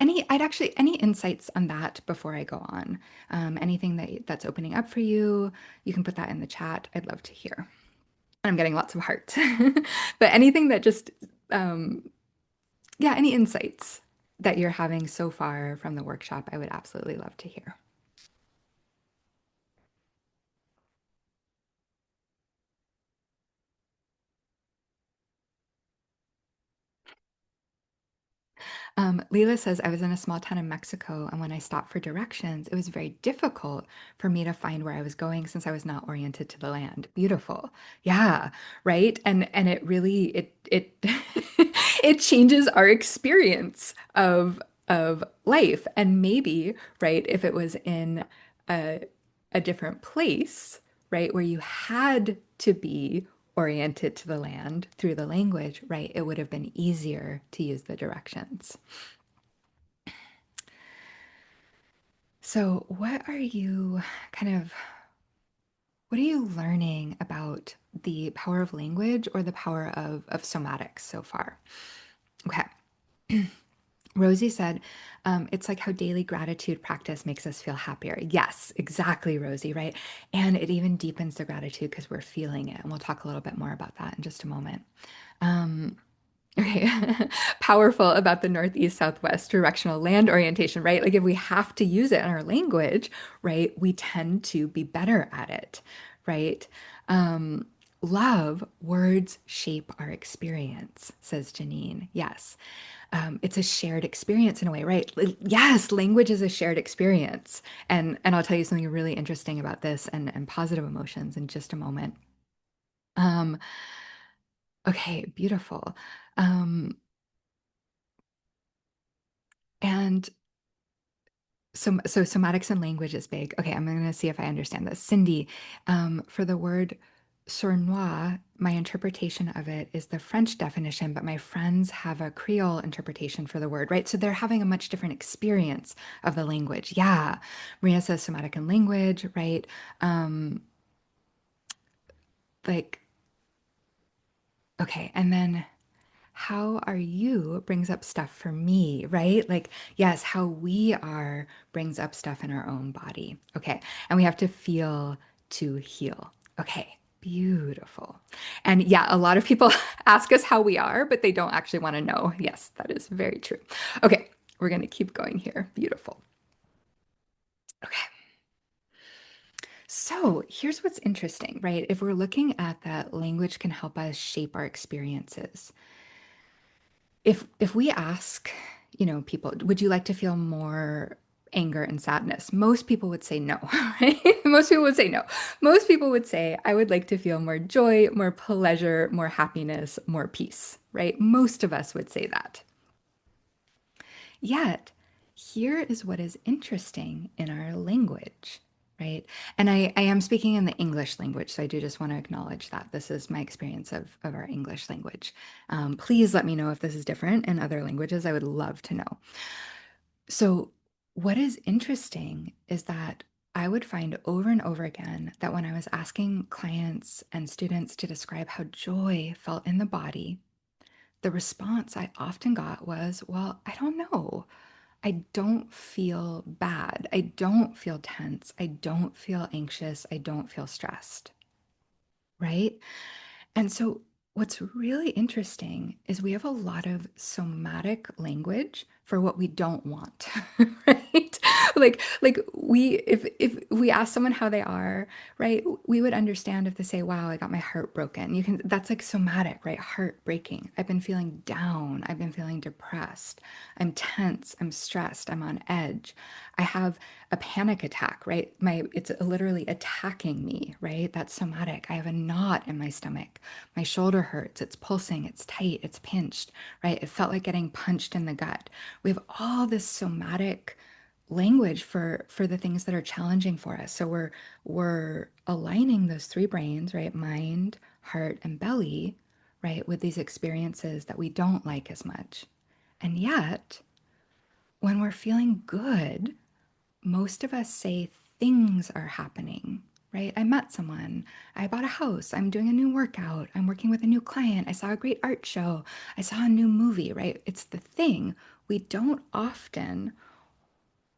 Any insights on that before I go on? Anything that's opening up for you, you can put that in the chat. I'd love to hear. I'm getting lots of hearts. But anything that just, um, yeah, any insights that you're having so far from the workshop, I would absolutely love to hear. Leela says, I was in a small town in Mexico, and when I stopped for directions, it was very difficult for me to find where I was going since I was not oriented to the land. Beautiful. Yeah, right. And it really it it changes our experience of life. And maybe, right, if it was in a a different place, right, where you had to be oriented to the land through the language, right, it would have been easier to use the directions. So, what are you learning about the power of language or the power of somatics so far? Okay. Rosie said, it's like how daily gratitude practice makes us feel happier. Yes, exactly, Rosie, right? And it even deepens the gratitude because we're feeling it. And we'll talk a little bit more about that in just a moment. Um, Okay. Powerful about the northeast southwest directional land orientation, right? Like if we have to use it in our language, right, we tend to be better at it, right? Um, Love, words shape our experience, says Janine. Yes. It's a shared experience in a way, right? Yes, language is a shared experience. And I'll tell you something really interesting about this and positive emotions in just a moment. Um, okay, beautiful. Um, And so somatics and language is big. Okay, I'm going to see if I understand this. Cindy, for the word sournois, my interpretation of it is the French definition, but my friends have a Creole interpretation for the word, right? So they're having a much different experience of the language. Yeah. Maria says somatic and language, right? Um, like, okay, and then how are you brings up stuff for me, right? Like, yes, how we are brings up stuff in our own body. Okay. And we have to feel to heal. Okay. Beautiful. And yeah, a lot of people ask us how we are, but they don't actually want to know. Yes, that is very true. Okay. We're going to keep going here. Beautiful. Okay. So here's what's interesting, right? If we're looking at that, language can help us shape our experiences. If we ask, people, would you like to feel more anger and sadness? Most people would say no, right? Most people would say no. Most people would say, I would like to feel more joy, more pleasure, more happiness, more peace, right? Most of us would say that. Yet, here is what is interesting in our language, right? And I am speaking in the English language, so I do just want to acknowledge that this is my experience of our English language. Please let me know if this is different in other languages. I would love to know. So, what is interesting is that I would find over and over again that when I was asking clients and students to describe how joy felt in the body, the response I often got was, well, I don't know. I don't feel bad. I don't feel tense. I don't feel anxious. I don't feel stressed. Right? And so, what's really interesting is we have a lot of somatic language for what we don't want, right? Like if we ask someone how they are, right? We would understand if they say, "Wow, I got my heart broken." You can that's like somatic, right? Heart breaking. I've been feeling down. I've been feeling depressed. I'm tense. I'm stressed. I'm on edge. I have a panic attack, right? My it's literally attacking me, right? That's somatic. I have a knot in my stomach. My shoulder hurts. It's pulsing. It's tight. It's pinched, right? It felt like getting punched in the gut. We have all this somatic language for the things that are challenging for us. So we're aligning those three brains, right? Mind, heart, and belly, right? With these experiences that we don't like as much. And yet, when we're feeling good, most of us say things are happening, right? I met someone, I bought a house, I'm doing a new workout, I'm working with a new client, I saw a great art show, I saw a new movie, right? It's the thing. We don't often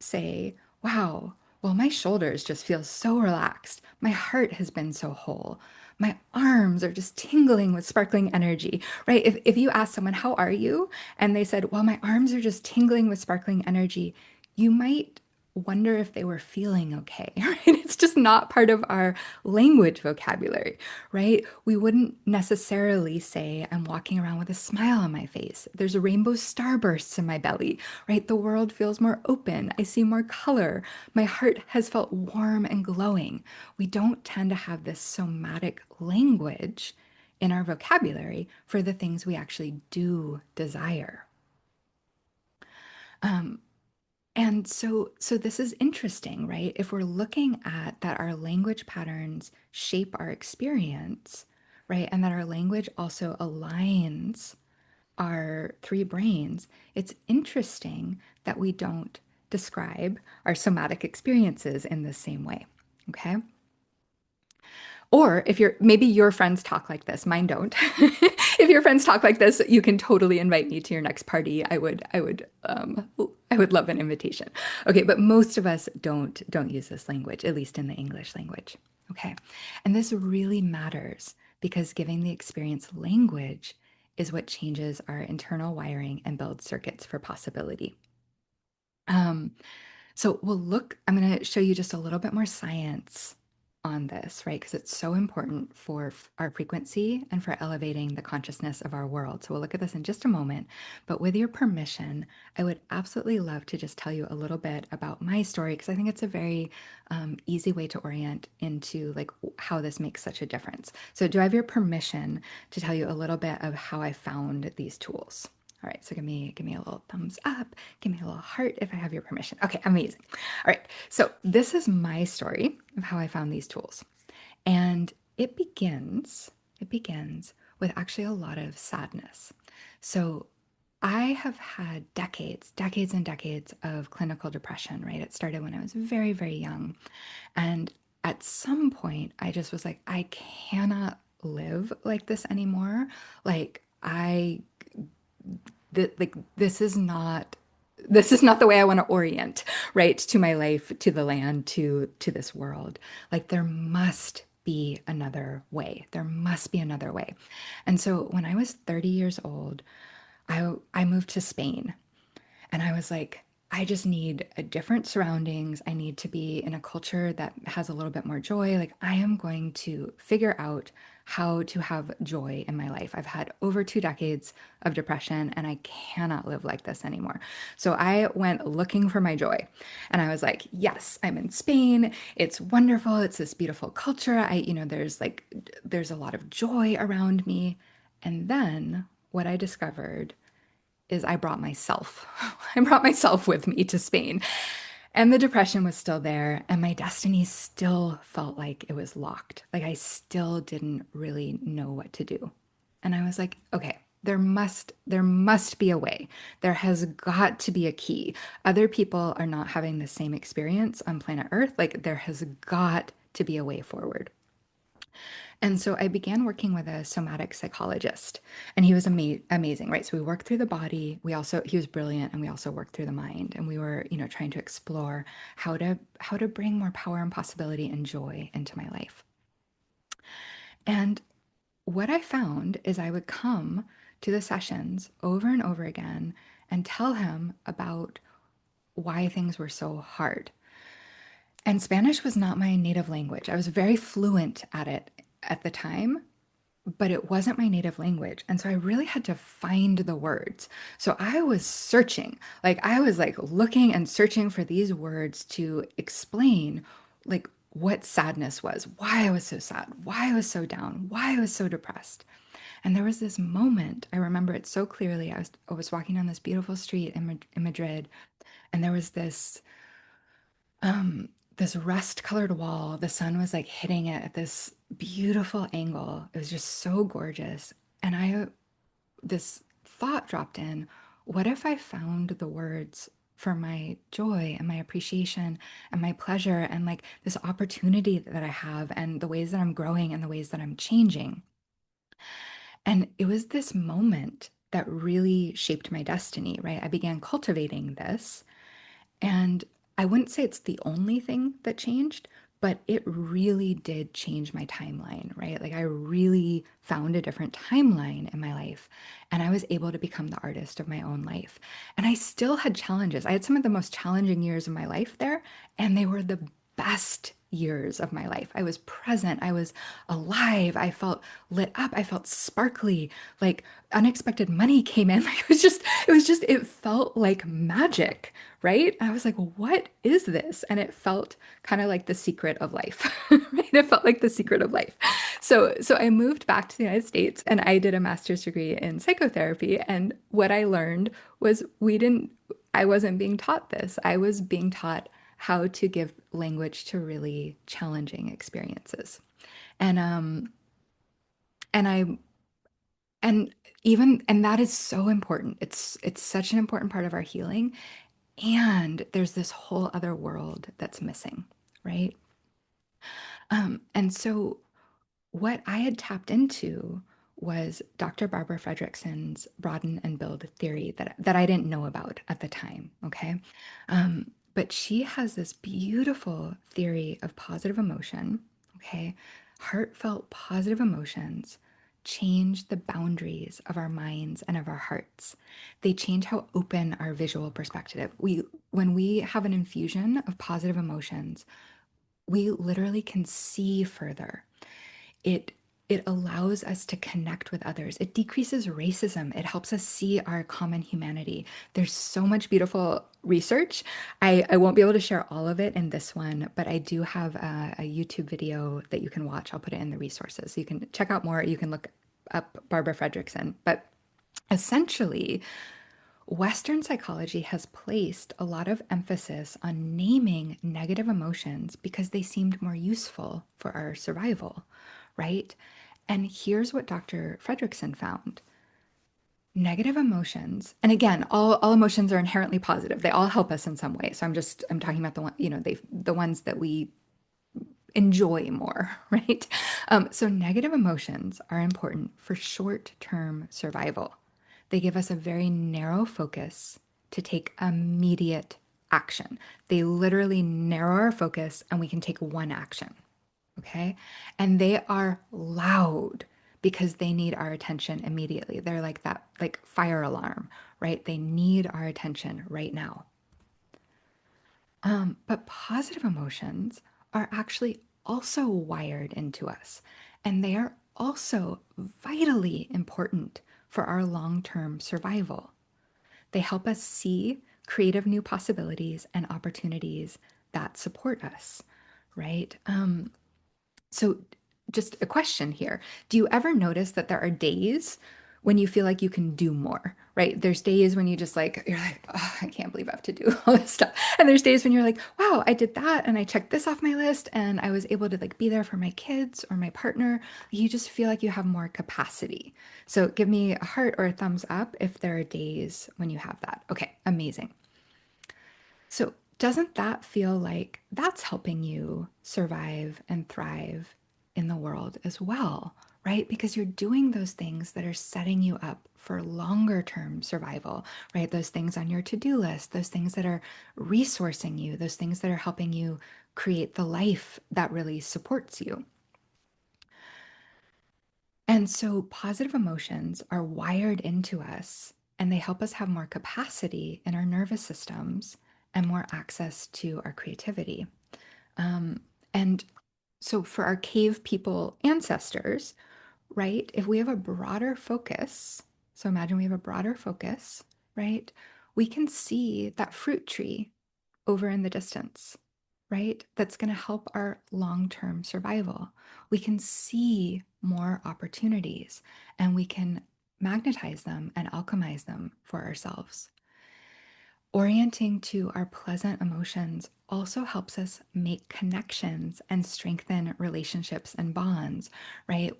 say, wow, well, my shoulders just feel so relaxed. My heart has been so whole. My arms are just tingling with sparkling energy, right? If you ask someone, how are you? And they said, well, my arms are just tingling with sparkling energy, you might wonder if they were feeling okay, right? It's just not part of our language vocabulary, right? We wouldn't necessarily say, I'm walking around with a smile on my face. There's rainbow starbursts in my belly, right? The world feels more open. I see more color. My heart has felt warm and glowing. We don't tend to have this somatic language in our vocabulary for the things we actually do desire. Um, and so this is interesting, right? If we're looking at that our language patterns shape our experience, right? And that our language also aligns our three brains, it's interesting that we don't describe our somatic experiences in the same way. Okay. Or if you're maybe your friends talk like this, mine don't. If your friends talk like this, you can totally invite me to your next party. I would love an invitation. Okay, but most of us don't use this language, at least in the English language. Okay. And this really matters because giving the experience language is what changes our internal wiring and builds circuits for possibility. Um, so I'm going to show you just a little bit more science on this, right? Because it's so important for our frequency and for elevating the consciousness of our world. So we'll look at this in just a moment. But with your permission, I would absolutely love to just tell you a little bit about my story because I think it's a very easy way to orient into like how this makes such a difference. So do I have your permission to tell you a little bit of how I found these tools? All right, so give me a little thumbs up, give me a little heart if I have your permission. Okay, amazing. All right, so this is my story of how I found these tools. And it begins with actually a lot of sadness. So I have had decades and decades of clinical depression, right? It started when I was very, very young. And at some point, I just was like, I cannot live like this anymore. Like, like this is not the way I want to orient, right? To my life, to the land, to this world. Like there must be another way. There must be another way. And so when I was 30 years old, I moved to Spain and I was like, I just need a different surroundings. I need to be in a culture that has a little bit more joy. Like, I am going to figure out how to have joy in my life. I've had over 2 decades of depression and I cannot live like this anymore. So I went looking for my joy. And I was like, yes, I'm in Spain. It's wonderful. It's this beautiful culture. There's a lot of joy around me. And then what I discovered is I brought myself. I brought myself with me to Spain. And the depression was still there, and my destiny still felt like it was locked. Like I still didn't really know what to do. And I was like, okay, there must be a way. There has got to be a key. Other people are not having the same experience on planet Earth. Like there has got to be a way forward. And so I began working with a somatic psychologist, and he was amazing, right? So we worked through the body. He was brilliant, and we also worked through the mind. And we were, trying to explore how to bring more power and possibility and joy into my life. And what I found is I would come to the sessions over and over again and tell him about why things were so hard. And Spanish was not my native language. I was very fluent at it at the time, but it wasn't my native language. And so I really had to find the words. So I was searching, like I was like looking and searching for these words to explain like what sadness was, why I was so sad, why I was so down, why I was so depressed. And there was this moment, I remember it so clearly. I was walking down this beautiful street in Madrid, and there was um, this rust-colored wall. The sun was like hitting it at this beautiful angle. It was just so gorgeous. And this thought dropped in, what if I found the words for my joy and my appreciation and my pleasure and like this opportunity that I have and the ways that I'm growing and the ways that I'm changing? And it was this moment that really shaped my destiny, right? I began cultivating this, and I wouldn't say it's the only thing that changed, but it really did change my timeline, right? Like I really found a different timeline in my life, and I was able to become the artist of my own life. And I still had challenges. I had some of the most challenging years of my life there, and they were the best years of my life. I was present. I was alive. I felt lit up. I felt sparkly. Like unexpected money came in. Like it felt like magic, right? I was like, what is this? And it felt kind of like the secret of life, right? It felt like the secret of life. So I moved back to the United States and I did a master's degree in psychotherapy. And what I learned was I wasn't being taught this. I was being taught how to give language to really challenging experiences. And and I and and that is so important. It's such an important part of our healing. And there's this whole other world that's missing, right? And so what I had tapped into was Dr. Barbara Fredrickson's broaden and build theory that I didn't know about at the time. Okay. But she has this beautiful theory of positive emotion. Okay. Heartfelt positive emotions change the boundaries of our minds and of our hearts. They change how open our visual perspective. When we have an infusion of positive emotions, we literally can see further. It it allows us to connect with others. It decreases racism. It helps us see our common humanity. There's so much beautiful research. I won't be able to share all of it in this one, but I do have a YouTube video that you can watch. I'll put it in the resources. So you can check out more. You can look up Barbara Fredrickson. But essentially, Western psychology has placed a lot of emphasis on naming negative emotions because they seemed more useful for our survival, right? And here's what Dr. Fredrickson found. Negative emotions, and again, all emotions are inherently positive. They all help us in some way. So I'm talking about the ones that we enjoy more, right? So negative emotions are important for short-term survival. They give us a very narrow focus to take immediate action. They literally narrow our focus and we can take one action. Okay. And they are loud because they need our attention immediately. They're like that, like fire alarm, right? They need our attention right now. But positive emotions are actually also wired into us, and they are also vitally important for our long-term survival. They help us see creative new possibilities and opportunities that support us, right? So, just a question here. Do you ever notice that there are days when you feel like you can do more, right? There's days when you're like, oh, I can't believe I have to do all this stuff. And there's days when you're like, wow, I did that and I checked this off my list and I was able to like be there for my kids or my partner. You just feel like you have more capacity. So give me a heart or a thumbs up if there are days when you have that. Okay, amazing. So, doesn't that feel like that's helping you survive and thrive in the world as well, right? Because you're doing those things that are setting you up for longer term survival, right? Those things on your to-do list, those things that are resourcing you, those things that are helping you create the life that really supports you. And so positive emotions are wired into us and they help us have more capacity in our nervous systems and more access to our creativity. Um, and so for our cave people ancestors, right, if we have a broader focus, so imagine we have a broader focus, right, we can see that fruit tree over in the distance, right? That's going to help our long term survival. We can see more opportunities and we can magnetize them and alchemize them for ourselves. Orienting to our pleasant emotions also helps us make connections and strengthen relationships and bonds, right?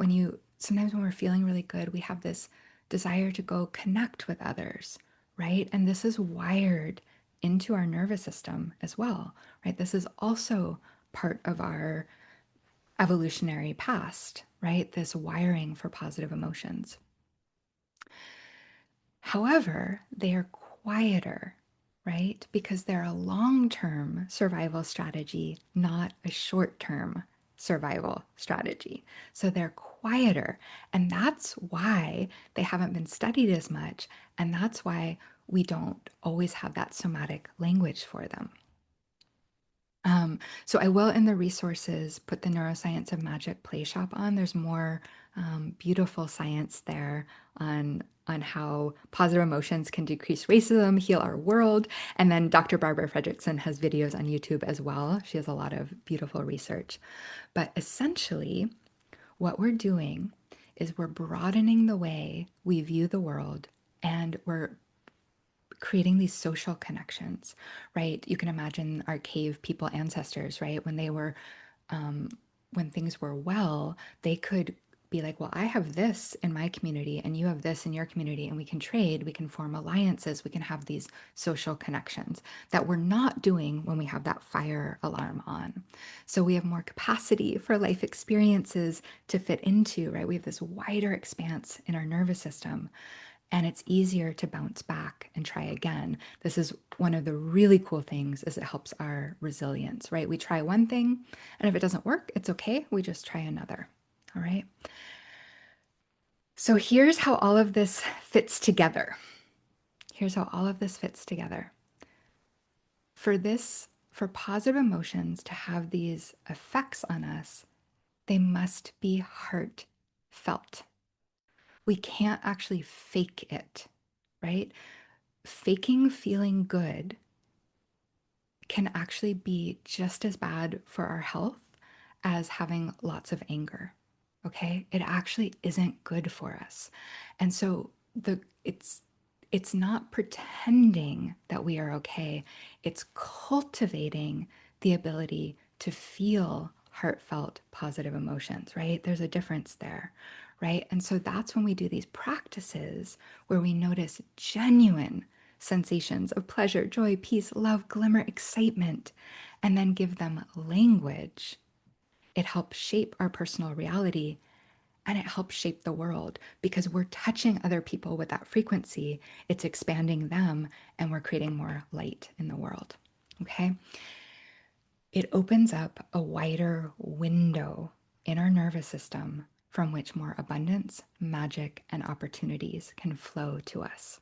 Sometimes when we're feeling really good, we have this desire to go connect with others, right? And this is wired into our nervous system as well, right? This is also part of our evolutionary past, right? This wiring for positive emotions. However, they are quieter, right? Because they're a long-term survival strategy, not a short-term survival strategy. So they're quieter. And that's why they haven't been studied as much. And that's why we don't always have that somatic language for them. So I will in the resources put the Neuroscience of Magic Play Shop on. There's more beautiful science there on how positive emotions can decrease racism, heal our world. And then Dr. Barbara Fredrickson has videos on YouTube as well. She has a lot of beautiful research. But essentially, what we're doing is we're broadening the way we view the world and we're creating these social connections, right? You can imagine our cave people ancestors, right? When things were well, they could be like, well, I have this in my community and you have this in your community, and we can trade, we can form alliances, we can have these social connections that we're not doing when we have that fire alarm on. So we have more capacity for life experiences to fit into, right? We have this wider expanse in our nervous system and it's easier to bounce back and try again. This is one of the really cool things is it helps our resilience, right? We try one thing and if it doesn't work, it's okay. We just try another. All right. So here's how all of this fits together. Here's how all of this fits together. For positive emotions to have these effects on us, they must be heartfelt. We can't actually fake it, right? Faking feeling good can actually be just as bad for our health as having lots of anger. Okay? It actually isn't good for us. And so it's not pretending that we are okay. It's cultivating the ability to feel heartfelt positive emotions, right? There's a difference there, right? And so that's when we do these practices where we notice genuine sensations of pleasure, joy, peace, love, glimmer, excitement, and then give them language. It helps shape our personal reality and it helps shape the world because we're touching other people with that frequency. It's expanding them and we're creating more light in the world. Okay. It opens up a wider window in our nervous system from which more abundance, magic, and opportunities can flow to us.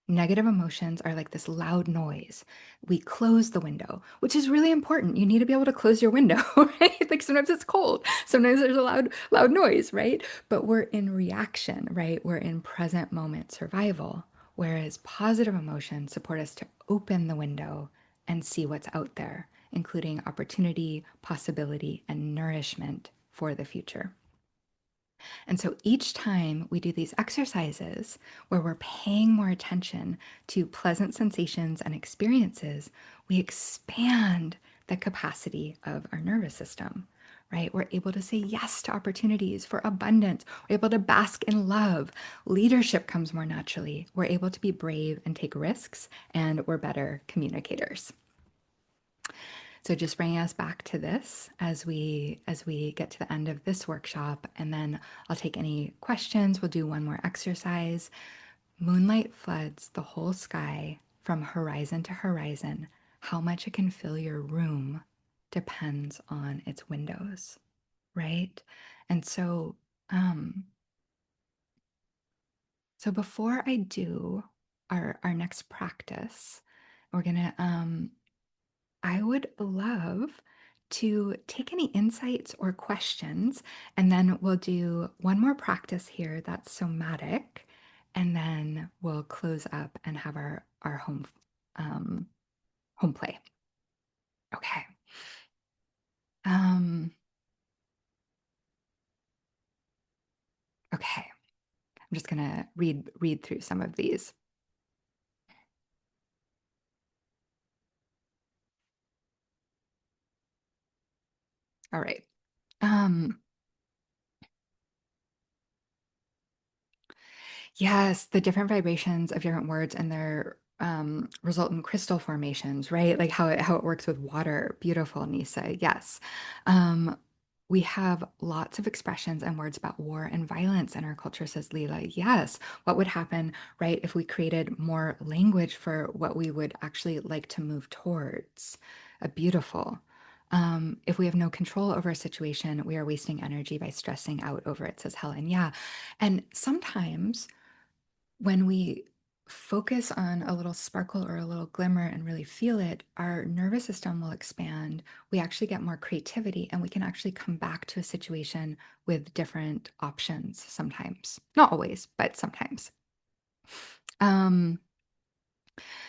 Negative emotions are like this loud noise. We close the window, which is really important. You need to be able to close your window, right? Like sometimes it's cold, sometimes there's a loud noise, right? But we're in reaction, right? We're in present moment survival. Whereas positive emotions support us to open the window and see what's out there, including opportunity, possibility, and nourishment for the future. And so each time we do these exercises where we're paying more attention to pleasant sensations and experiences, we expand the capacity of our nervous system, right? We're able to say yes to opportunities for abundance. We're able to bask in love. Leadership comes more naturally. We're able to be brave and take risks, and we're better communicators. So just bringing us back to this as we get to the end of this workshop, and then I'll take any questions. We'll do one more exercise. Moonlight floods the whole sky from horizon to horizon. How much it can fill your room depends on its windows, right? And um, so before I do our next practice, we're gonna I would love to take any insights or questions, and then we'll do one more practice here that's somatic, and then we'll close up and have our um, home play. Okay. Um, okay. I'm just gonna read through some of these. All right. Um, Yes, the different vibrations of different words and their result in crystal formations, right? Like how it works with water. Beautiful, Nisa. Yes. Um, we have lots of expressions and words about war and violence in our culture, says Leela. Yes. What would happen, right, if we created more language for what we would actually like to move towards? A beautiful. If we have no control over a situation, we are wasting energy by stressing out over it, says Helen. Yeah. And sometimes when we focus on a little sparkle or a little glimmer and really feel it, our nervous system will expand. We actually get more creativity and we can actually come back to a situation with different options sometimes. Not always, but sometimes. Um,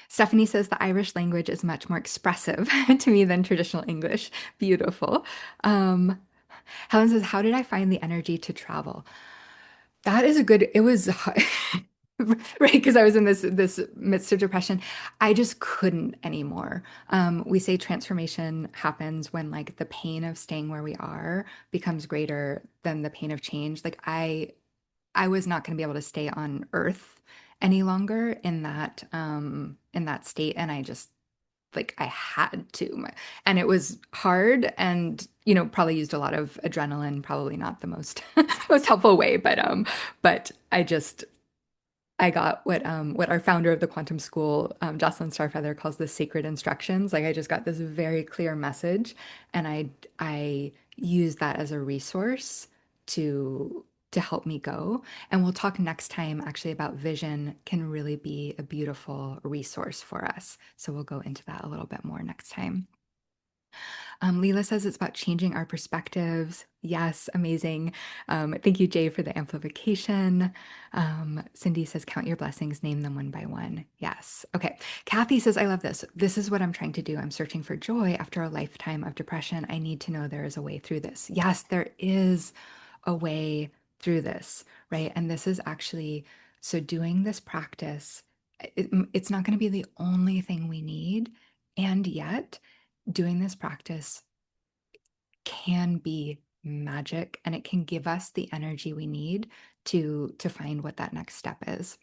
Stephanie says the Irish language is much more expressive to me than traditional English. Beautiful. Um, Helen says, how did I find the energy to travel? That is a good, it was right because I was in this midst of depression. I just couldn't anymore. We say transformation happens when like the pain of staying where we are becomes greater than the pain of change. Like I was not going to be able to stay on earth any longer in that state, and I just like I had to. And it was hard and probably used a lot of adrenaline, probably not the most most helpful way, but I got what our founder of the quantum school, Jocelyn Starfeather, calls the sacred instructions. Like I just got this very clear message, and I used that as a resource to to help me go. And we'll talk next time actually about vision can really be a beautiful resource for us. So we'll go into that a little bit more next time. Leela says it's about changing our perspectives. Yes, amazing. Thank you, Jay, for the amplification. Cindy says, count your blessings, name them one by one. Yes. Okay. Kathy says, I love this. This is what I'm trying to do. I'm searching for joy after a lifetime of depression. I need to know there is a way through this. Yes, there is a way through this, right? And this is actually, so doing this practice, it's not going to be the only thing we need. And yet, doing this practice can be magic and it can give us the energy we need to find what that next step is.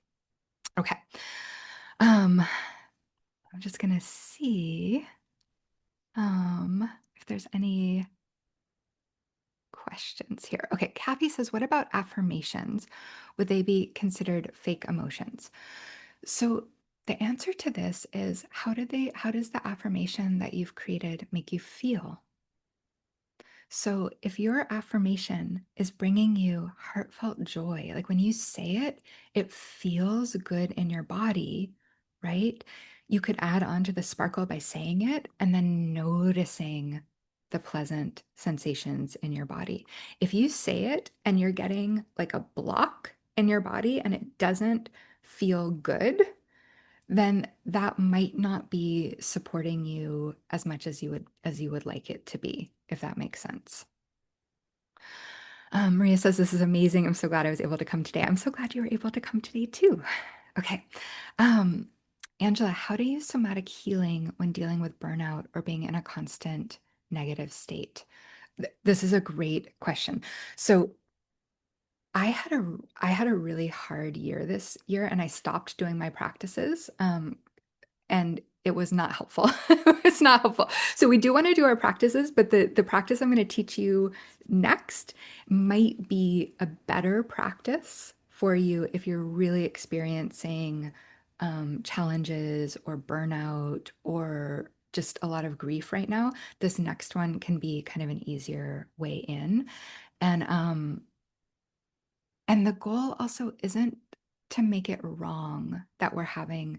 Okay. Um, I'm just gonna see if there's any questions here. Okay, Kathy says, what about affirmations? Would they be considered fake emotions? So the answer to this is how does the affirmation that you've created make you feel? So, if your affirmation is bringing you heartfelt joy, like when you say it, it feels good in your body, right? You could add on to the sparkle by saying it and then noticing the pleasant sensations in your body. If you say it and you're getting like a block in your body and it doesn't feel good, then that might not be supporting you as much as you would like it to be, if that makes sense. Maria says, this is amazing. I'm so glad I was able to come today. I'm so glad you were able to come today too. Okay. Um, Angela, how to use somatic healing when dealing with burnout or being in a constant negative state? This is a great question. So I had a really hard year this year and I stopped doing my practices. and it was not helpful. It's not helpful. So we do want to do our practices, but the practice I'm going to teach you next might be a better practice for you if you're really experiencing challenges or burnout or just a lot of grief right now. This next one can be kind of an easier way in. And and the goal also isn't to make it wrong that we're having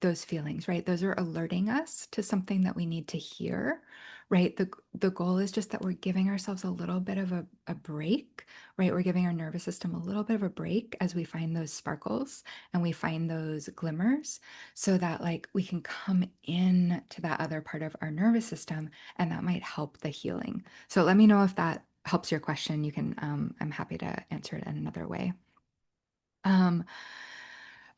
those feelings, right? Those are alerting us to something that we need to hear, right? The goal is just that we're giving ourselves a little bit of a break, right? We're giving our nervous system a little bit of a break as we find those sparkles and we find those glimmers so that like we can come in to that other part of our nervous system and that might help the healing. So let me know if that helps your question. You can, I'm happy to answer it in another way. Um,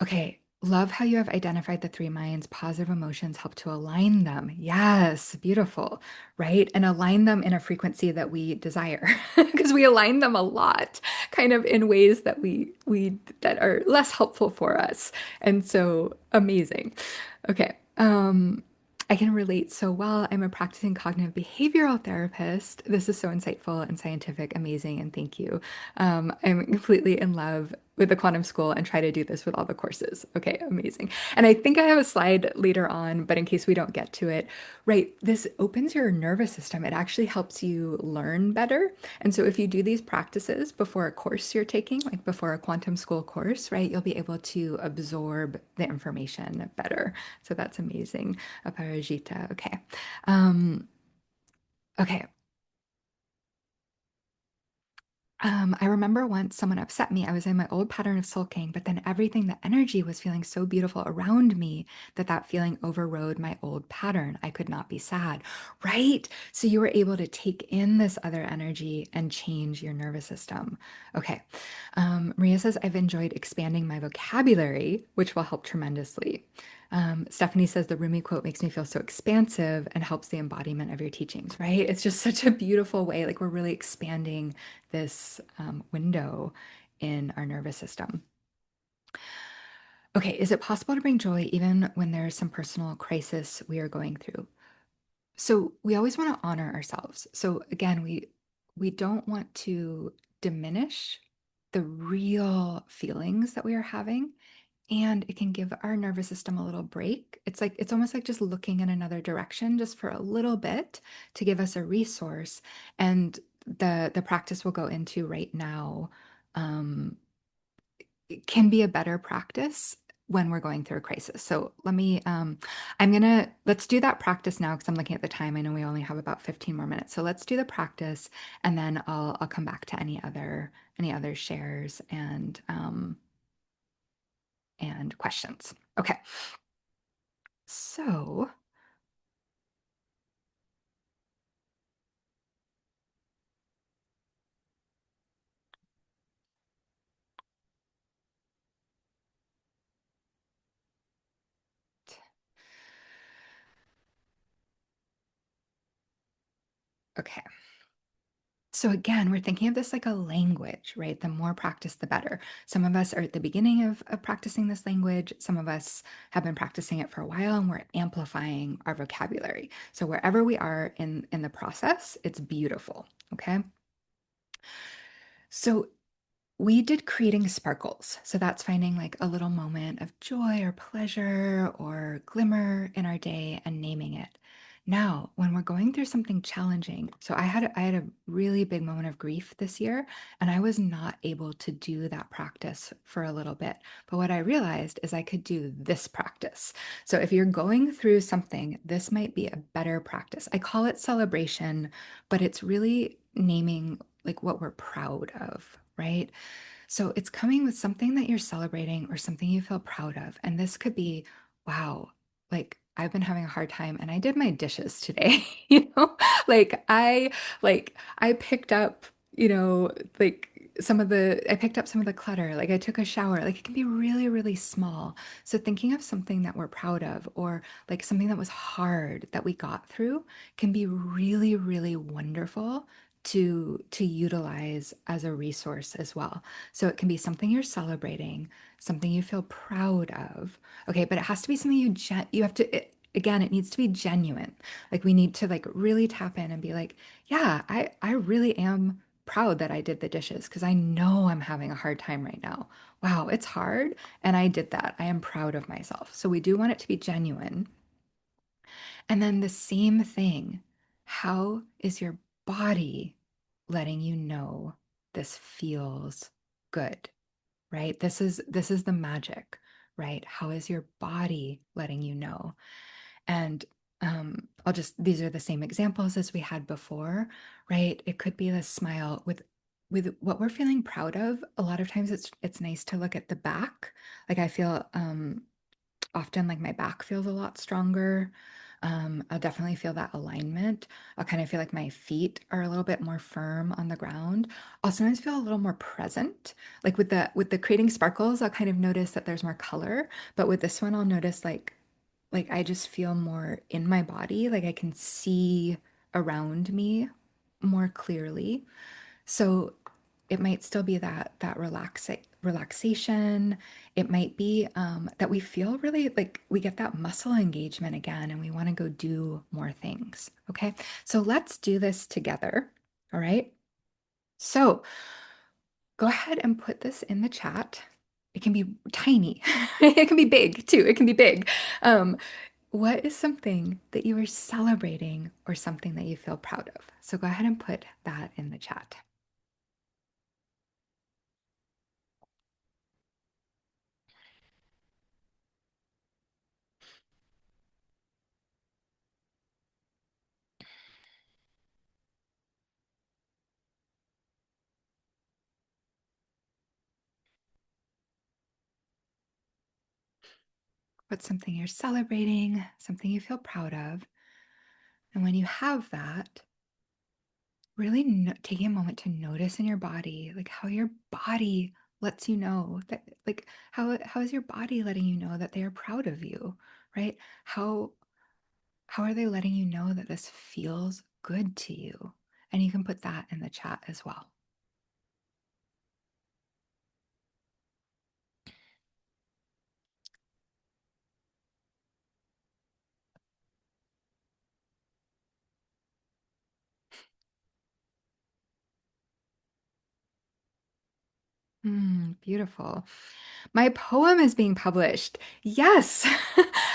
Okay, love how you have identified the three minds. Positive emotions help to align them. Yes, beautiful, right? And align them in a frequency that we desire because we align them a lot, kind of in ways that we that are less helpful for us. And so amazing. Okay. I can relate so well. I'm a practicing cognitive behavioral therapist. This is so insightful and scientific, amazing, and thank you. I'm completely in love with the quantum school and try to do this with all the courses. Okay, amazing. And I think I have a slide later on, but in case we don't get to it, right, this opens your nervous system. It actually helps you learn better. And so if you do these practices before a course you're taking, like before a quantum school course, right, you'll be able to absorb the information better. So that's amazing. Aparajita. Okay. Um, okay. I remember once someone upset me. I was in my old pattern of sulking, but then everything, the energy was feeling so beautiful around me that that feeling overrode my old pattern. I could not be sad, right? So you were able to take in this other energy and change your nervous system. Okay. Maria says, I've enjoyed expanding my vocabulary, which will help tremendously. Stephanie says the Rumi quote makes me feel so expansive and helps the embodiment of your teachings, right? It's just such a beautiful way. Like we're really expanding this window in our nervous system. Okay, is it possible to bring joy even when there's some personal crisis we are going through? So we always want to honor ourselves. So again, we don't want to diminish the real feelings that we are having. And it can give our nervous system a little break. It's like it's almost like just looking in another direction just for a little bit to give us a resource. And the practice we'll go into right now it can be a better practice when we're going through a crisis. So let's do that practice now because I'm looking at the time. I know we only have about 15 more minutes. So let's do the practice and then I'll come back to any other shares and questions. Okay. So, okay. So again, we're thinking of this like a language, right? The more practice, the better. Some of us are at the beginning of practicing this language. Some of us have been practicing it for a while and we're amplifying our vocabulary. So wherever we are in the process, it's beautiful. Okay. So we did creating sparkles. So that's finding like a little moment of joy or pleasure or glimmer in our day and naming it. Now, when we're going through something challenging, so I had a really big moment of grief this year, and I was not able to do that practice for a little bit. But what I realized is I could do this practice. So if you're going through something, this might be a better practice. I call it celebration, but it's really naming like what we're proud of, right? So it's coming with something that you're celebrating or something you feel proud of. And this could be, wow, like I've been having a hard time and I did my dishes today, you know? Like I picked up, like I picked up some of the clutter, like I took a shower, like it can be really, really small. So thinking of something that we're proud of or like something that was hard that we got through can be really, really wonderful to utilize as a resource as well. So it can be something you're celebrating, something you feel proud of. Okay, but it has to be something you have to again, it needs to be genuine. Like we need to like really tap in and be like, yeah, I really am proud that I did the dishes because I know I'm having a hard time right now. Wow, it's hard. And I did that. I am proud of myself. So we do want it to be genuine. And then the same thing. How is your body letting you know this feels good? Right? This is the magic, right? How is your body letting you know? And I'll just, these are the same examples as we had before, right? It could be the smile with what we're feeling proud of. A lot of times it's nice to look at the back. Like I feel often like my back feels a lot stronger. I'll definitely feel that alignment. I'll kind of feel like my feet are a little bit more firm on the ground. I'll sometimes feel a little more present. Like with the creating sparkles, I'll kind of notice that there's more color. But with this one, I'll notice like I just feel more in my body, like I can see around me more clearly. So it might still be that relaxation. It might be that we feel really like we get that muscle engagement again and we want to go do more things. Okay. So let's do this together. All right. So go ahead and put this in the chat. It can be tiny. It can be big too. It can be big. Um, what is something that you are celebrating or something that you feel proud of? So go ahead and put that in the chat. What's something you're celebrating, something you feel proud of? And when you have that, really taking a moment to notice in your body, like how your body lets you know that, like how is your body letting you know that they are proud of you, right? How are they letting you know that this feels good to you? And you can put that in the chat as well. Beautiful. My poem is being published. Yes.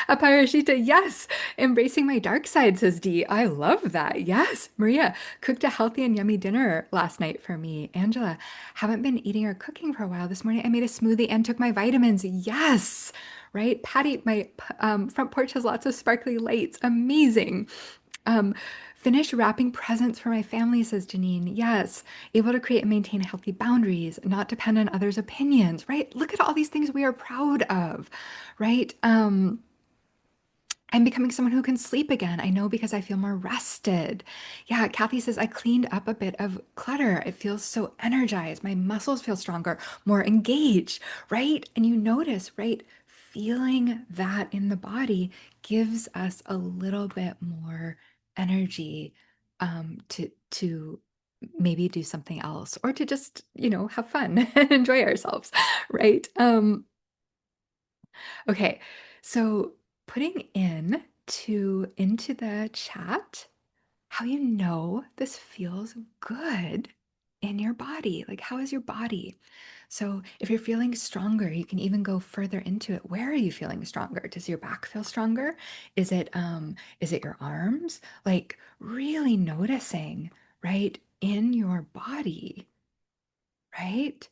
Aparashita, yes. Embracing my dark side, says Dee. I love that. Yes. Maria cooked a healthy and yummy dinner last night for me. Angela, haven't been eating or cooking for a while. This morning I made a smoothie and took my vitamins. Yes. Right? Patty, my front porch has lots of sparkly lights. Amazing. Um, Finish wrapping presents for my family, says Janine. Yes. Able to create and maintain healthy boundaries, not depend on others' opinions, right? Look at all these things we are proud of, right? I'm becoming someone who can sleep again. I know because I feel more rested. Yeah, Kathy says I cleaned up a bit of clutter. It feels so energized. My muscles feel stronger, more engaged, right? And you notice, right? Feeling that in the body gives us a little bit more energy to maybe do something else or to just, have fun and enjoy ourselves, right? Okay, so putting into the chat how you know this feels good in your body. Like how is your body? So if you're feeling stronger, you can even go further into it. Where are you feeling stronger? Does your back feel stronger? Is it your arms? Like really noticing, right, in your body, right?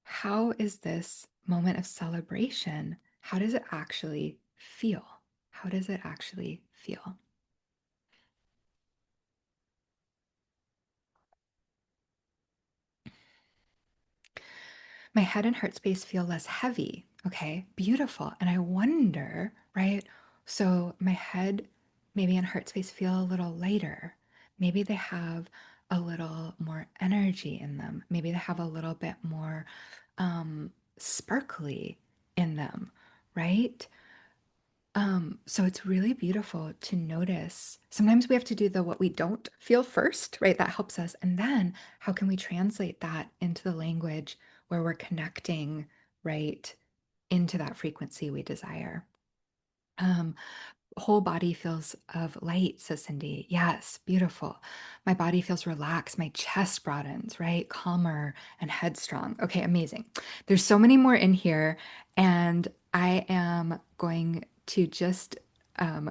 How is this moment of celebration? How does it actually feel? How does it actually feel? My head and heart space feel less heavy. Okay, beautiful. And I wonder, right? So my head, maybe and heart space feel a little lighter. Maybe they have a little more energy in them. Maybe they have a little bit more sparkly in them, right? So it's really beautiful to notice. Sometimes we have to do the what we don't feel first, right? That helps us. And then how can we translate that into the language where we're connecting, right, into that frequency we desire? Um, Whole body feels of light, says Cindy. Yes, beautiful. My body feels relaxed. My chest broadens, right? Calmer and headstrong. Okay, amazing. There's so many more in here, and I am going to just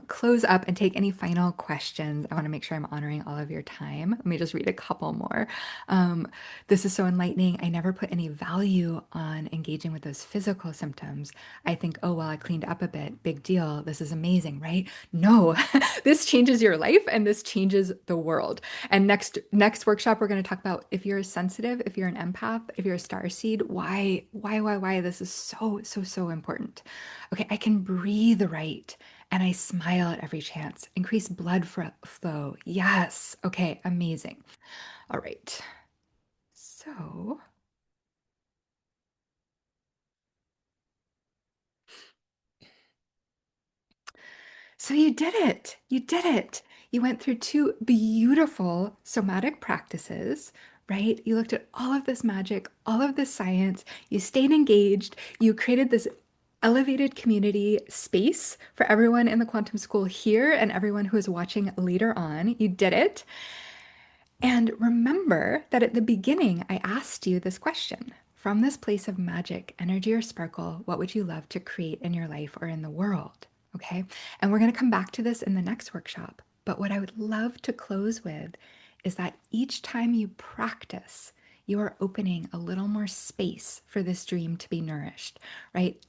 close up and take any final questions. I want to make sure I'm honoring all of your time. Let me just read a couple more. Um, this is so enlightening. I never put any value on engaging with those physical symptoms. I think, oh, well, I cleaned up a bit. Big deal. This is amazing, right? No, this changes your life and this changes the world. And next workshop, we're going to talk about if you're sensitive, if you're an empath, if you're a star seed, why this is so, so, so important. Okay, I can breathe right and I smile at every chance. Increase blood flow. Yes. Okay, amazing. All right. So, so you did it. You did it. You went through two beautiful somatic practices, right? You looked at all of this magic, all of this science. You stayed engaged. You created this elevated community space for everyone in the quantum school here and everyone who is watching later on. You did it. And remember that at the beginning, I asked you this question. From this place of magic, energy, or sparkle, what would you love to create in your life or in the world? Okay. And we're going to come back to this in the next workshop. But what I would love to close with is that each time you practice, you are opening a little more space for this dream to be nourished, right?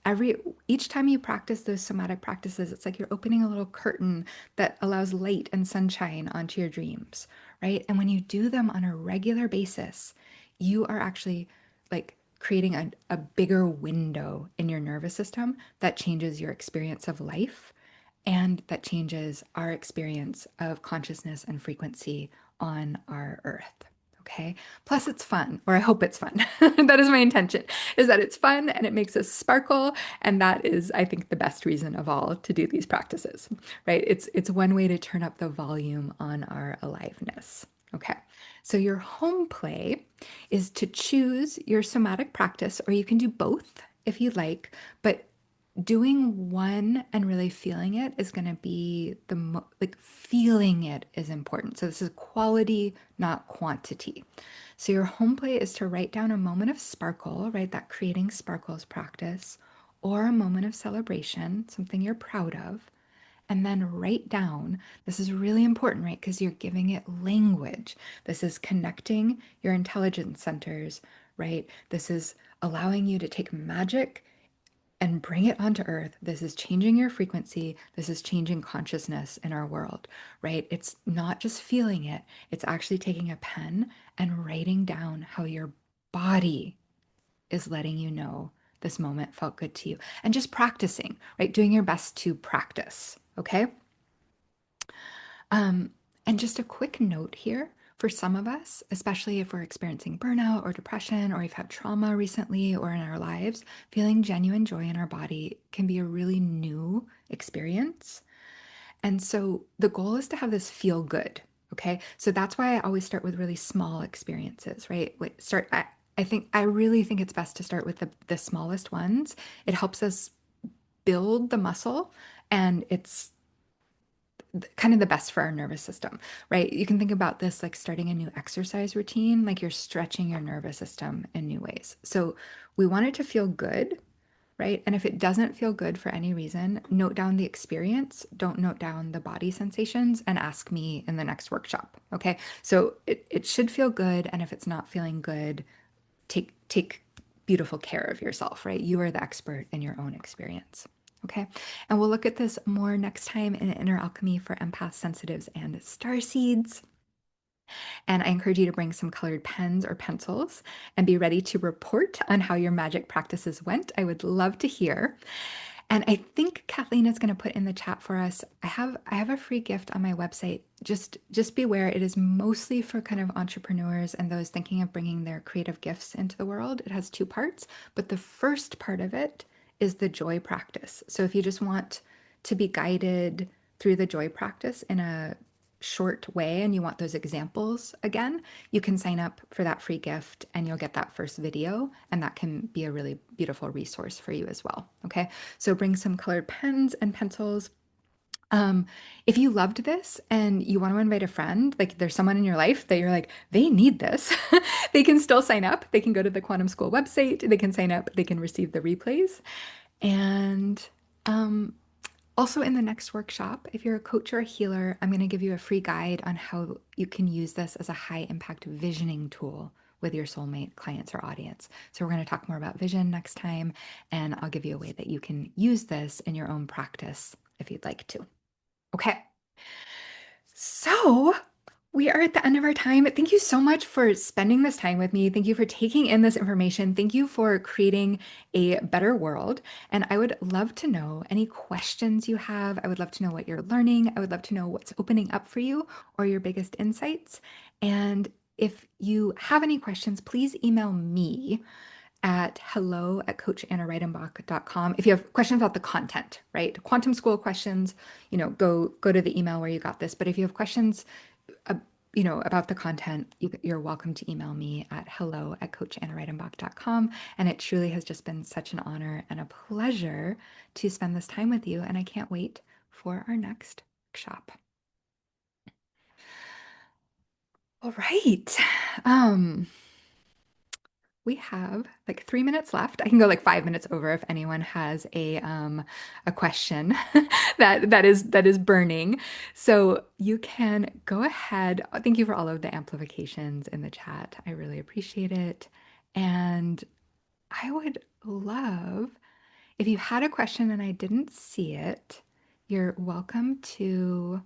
Each time you practice those somatic practices, it's like you're opening a little curtain that allows light and sunshine onto your dreams, right? And when you do them on a regular basis, you are actually like creating a bigger window in your nervous system that changes your experience of life and that changes our experience of consciousness and frequency on our earth. Okay. Plus, it's fun, or I hope it's fun. That is my intention, is that it's fun and it makes us sparkle. And that is, I think, the best reason of all to do these practices, right? It's one way to turn up the volume on our aliveness. Okay. So your home play is to choose your somatic practice, or you can do both if you like, but doing one and really feeling it is going to be like feeling it is important. So this is quality, not quantity. So your home play is to write down a moment of sparkle, right? That creating sparkles practice, or a moment of celebration, something you're proud of. And then write down, this is really important, right? Because you're giving it language. This is connecting your intelligence centers, right? This is allowing you to take magic and bring it onto earth. This is changing your frequency. This is changing consciousness in our world, right? It's not just feeling it, it's actually taking a pen and writing down how your body is letting you know this moment felt good to you. And just practicing, right? Doing your best to practice, okay? Um, and just a quick note here for some of us, especially if we're experiencing burnout or depression, or we've had trauma recently or in our lives, feeling genuine joy in our body can be a really new experience. And so the goal is to have this feel good. Okay. So that's why I always start with really small experiences, right? I really think it's best to start with the smallest ones. It helps us build the muscle and it's kind of the best for our nervous system, right? You can think about this like starting a new exercise routine, like you're stretching your nervous system in new ways. So we want it to feel good, right? And if it doesn't feel good for any reason, note down the experience, don't note down the body sensations, and ask me in the next workshop. Okay. So it should feel good. And if it's not feeling good, take beautiful care of yourself, right? You are the expert in your own experience. Okay. And we'll look at this more next time in Inner Alchemy for empaths, sensitives, and star seeds. And I encourage you to bring some colored pens or pencils and be ready to report on how your magic practices went. I would love to hear. And I think Kathleen is going to put in the chat for us. I have a free gift on my website. Just beware, it is mostly for kind of entrepreneurs and those thinking of bringing their creative gifts into the world. It has two parts, but the first part of it is the joy practice. So if you just want to be guided through the joy practice in a short way and you want those examples again, you can sign up for that free gift and you'll get that first video. And that can be a really beautiful resource for you as well. Okay. So bring some colored pens and pencils. If you loved this and you want to invite a friend, like there's someone in your life that you're like, they need this, they can still sign up. They can go to the Quantum School website, they can sign up, they can receive the replays. And um, also, in the next workshop, if you're a coach or a healer, I'm going to give you a free guide on how you can use this as a high impact visioning tool with your soulmate clients or audience. So, we're going to talk more about vision next time, and I'll give you a way that you can use this in your own practice if you'd like to. Okay. So, we are at the end of our time. Thank you so much for spending this time with me. Thank you for taking in this information. Thank you for creating a better world. And I would love to know any questions you have. I would love to know what you're learning. I would love to know what's opening up for you or your biggest insights. And if you have any questions, please email me at hello@coachannareidenbach.com. If you have questions about the content, right? Quantum school questions, go to the email where you got this. But if you have questions uh, about the content, you're welcome to email me at hello@coachannareidenbach.com. And it truly has just been such an honor and a pleasure to spend this time with you. And I can't wait for our next workshop. All right. Um, we have like 3 minutes left. I can go like 5 minutes over if anyone has a question that is burning. So you can go ahead. Thank you for all of the amplifications in the chat. I really appreciate it. And I would love if you had a question and I didn't see it, you're welcome to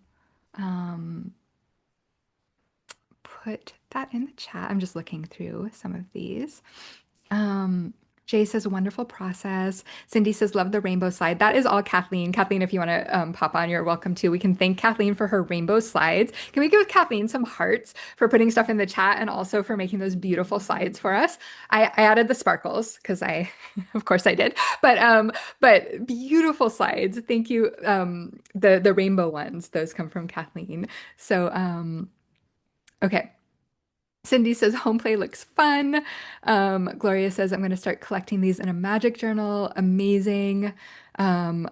um, put that in the chat. I'm just looking through some of these. Um, Jay says, wonderful process. Cindy says, love the rainbow slide. That is all Kathleen. Kathleen, if you want to pop on, you're welcome to. We can thank Kathleen for her rainbow slides. Can we give Kathleen some hearts for putting stuff in the chat and also for making those beautiful slides for us? I added the sparkles because of course I did, but beautiful slides. Thank you. The rainbow ones, those come from Kathleen. So, okay. Cindy says home play looks fun. Gloria says I'm going to start collecting these in a magic journal. Amazing. Um,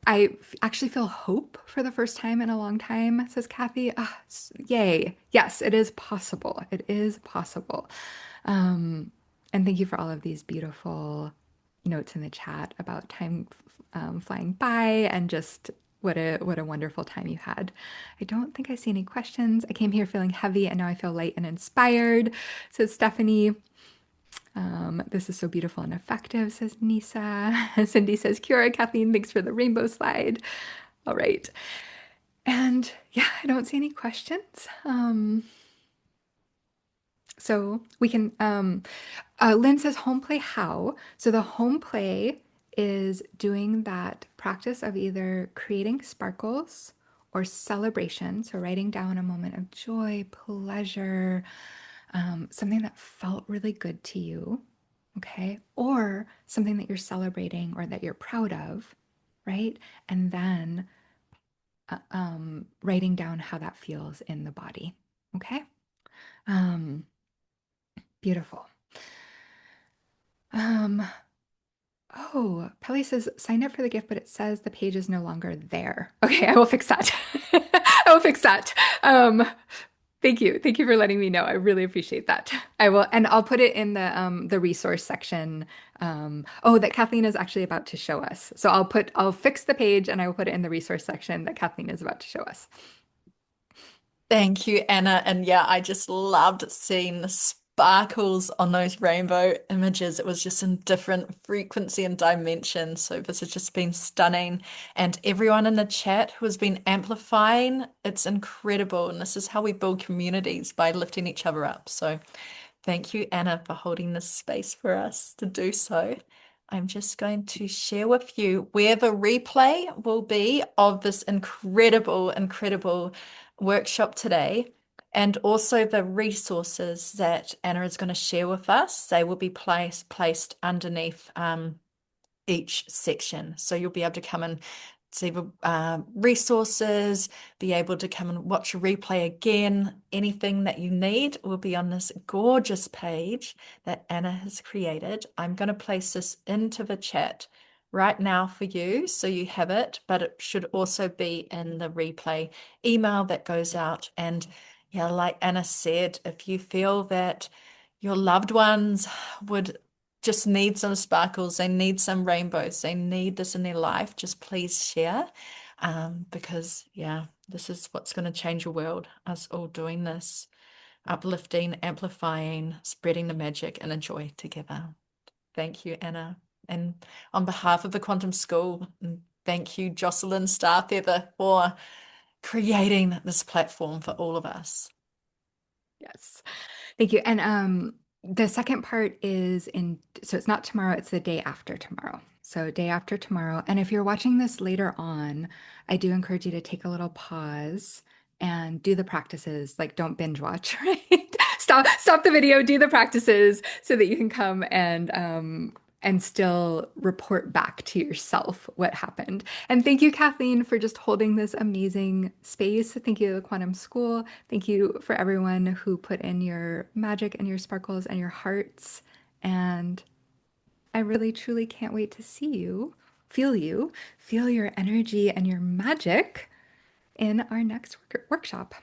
actually feel hope for the first time in a long time, says Kathy. Ah, yay. Yes, it is possible. It is possible. Um, and thank you for all of these beautiful notes in the chat about time flying by and just what a wonderful time you had. I don't think I see any questions. I came here feeling heavy and now I feel light and inspired, says Stephanie. This is so beautiful and effective, says Nisa. Cindy says, Kira, Kathleen, thanks for the rainbow slide. All right. And yeah, I don't see any questions. So we can, Lynn says home play how? So the home play is doing that practice of either creating sparkles or celebration. So writing down a moment of joy, pleasure, something that felt really good to you, okay? Or something that you're celebrating or that you're proud of, right? And then writing down how that feels in the body, okay? Um, Beautiful. Um, oh, Pelly says sign up for the gift, but it says the page is no longer there. Okay, I will fix that. I will fix that. Thank you. Thank you for letting me know. I really appreciate that. I will, and I'll put it in the resource section. That Kathleen is actually about to show us. So I'll fix the page and I will put it in the resource section that Kathleen is about to show us. Thank you, Anna. And yeah, I just loved seeing the sparkles on those rainbow images. It was just in different frequency and dimension. So this has just been stunning. And everyone in the chat who has been amplifying, it's incredible. And this is how we build communities by lifting each other up. So thank you, Anna, for holding this space for us to do so. I'm just going to share with you where the replay will be of this incredible, incredible workshop today, and also the resources that Anna is going to share with us. They will be placed underneath each section. So you'll be able to come and see the resources, be able to come and watch a replay again. Anything that you need will be on this gorgeous page that Anna has created. I'm going to place this into the chat right now for you so you have it, but it should also be in the replay email that goes out. And yeah, like Anna said, if you feel that your loved ones would just need some sparkles, they need some rainbows, they need this in their life, just please share. Because yeah, this is what's going to change your world, us all doing this, uplifting, amplifying, spreading the magic and the joy together. Thank you, Anna. And on behalf of the Quantum School, thank you, Jocelyn Starfeather, for creating this platform for all of us. Yes. Thank you. And the second part is so it's not tomorrow, it's the day after tomorrow. So day after tomorrow. And if you're watching this later on, I do encourage you to take a little pause and do the practices. Like don't binge watch, right? Stop the video, do the practices so that you can come and still report back to yourself what happened. And thank you, Kathleen, for just holding this amazing space. Thank you, the Quantum School. Thank you for everyone who put in your magic and your sparkles and your hearts. And I really, truly can't wait to see you, feel your energy and your magic in our next workshop.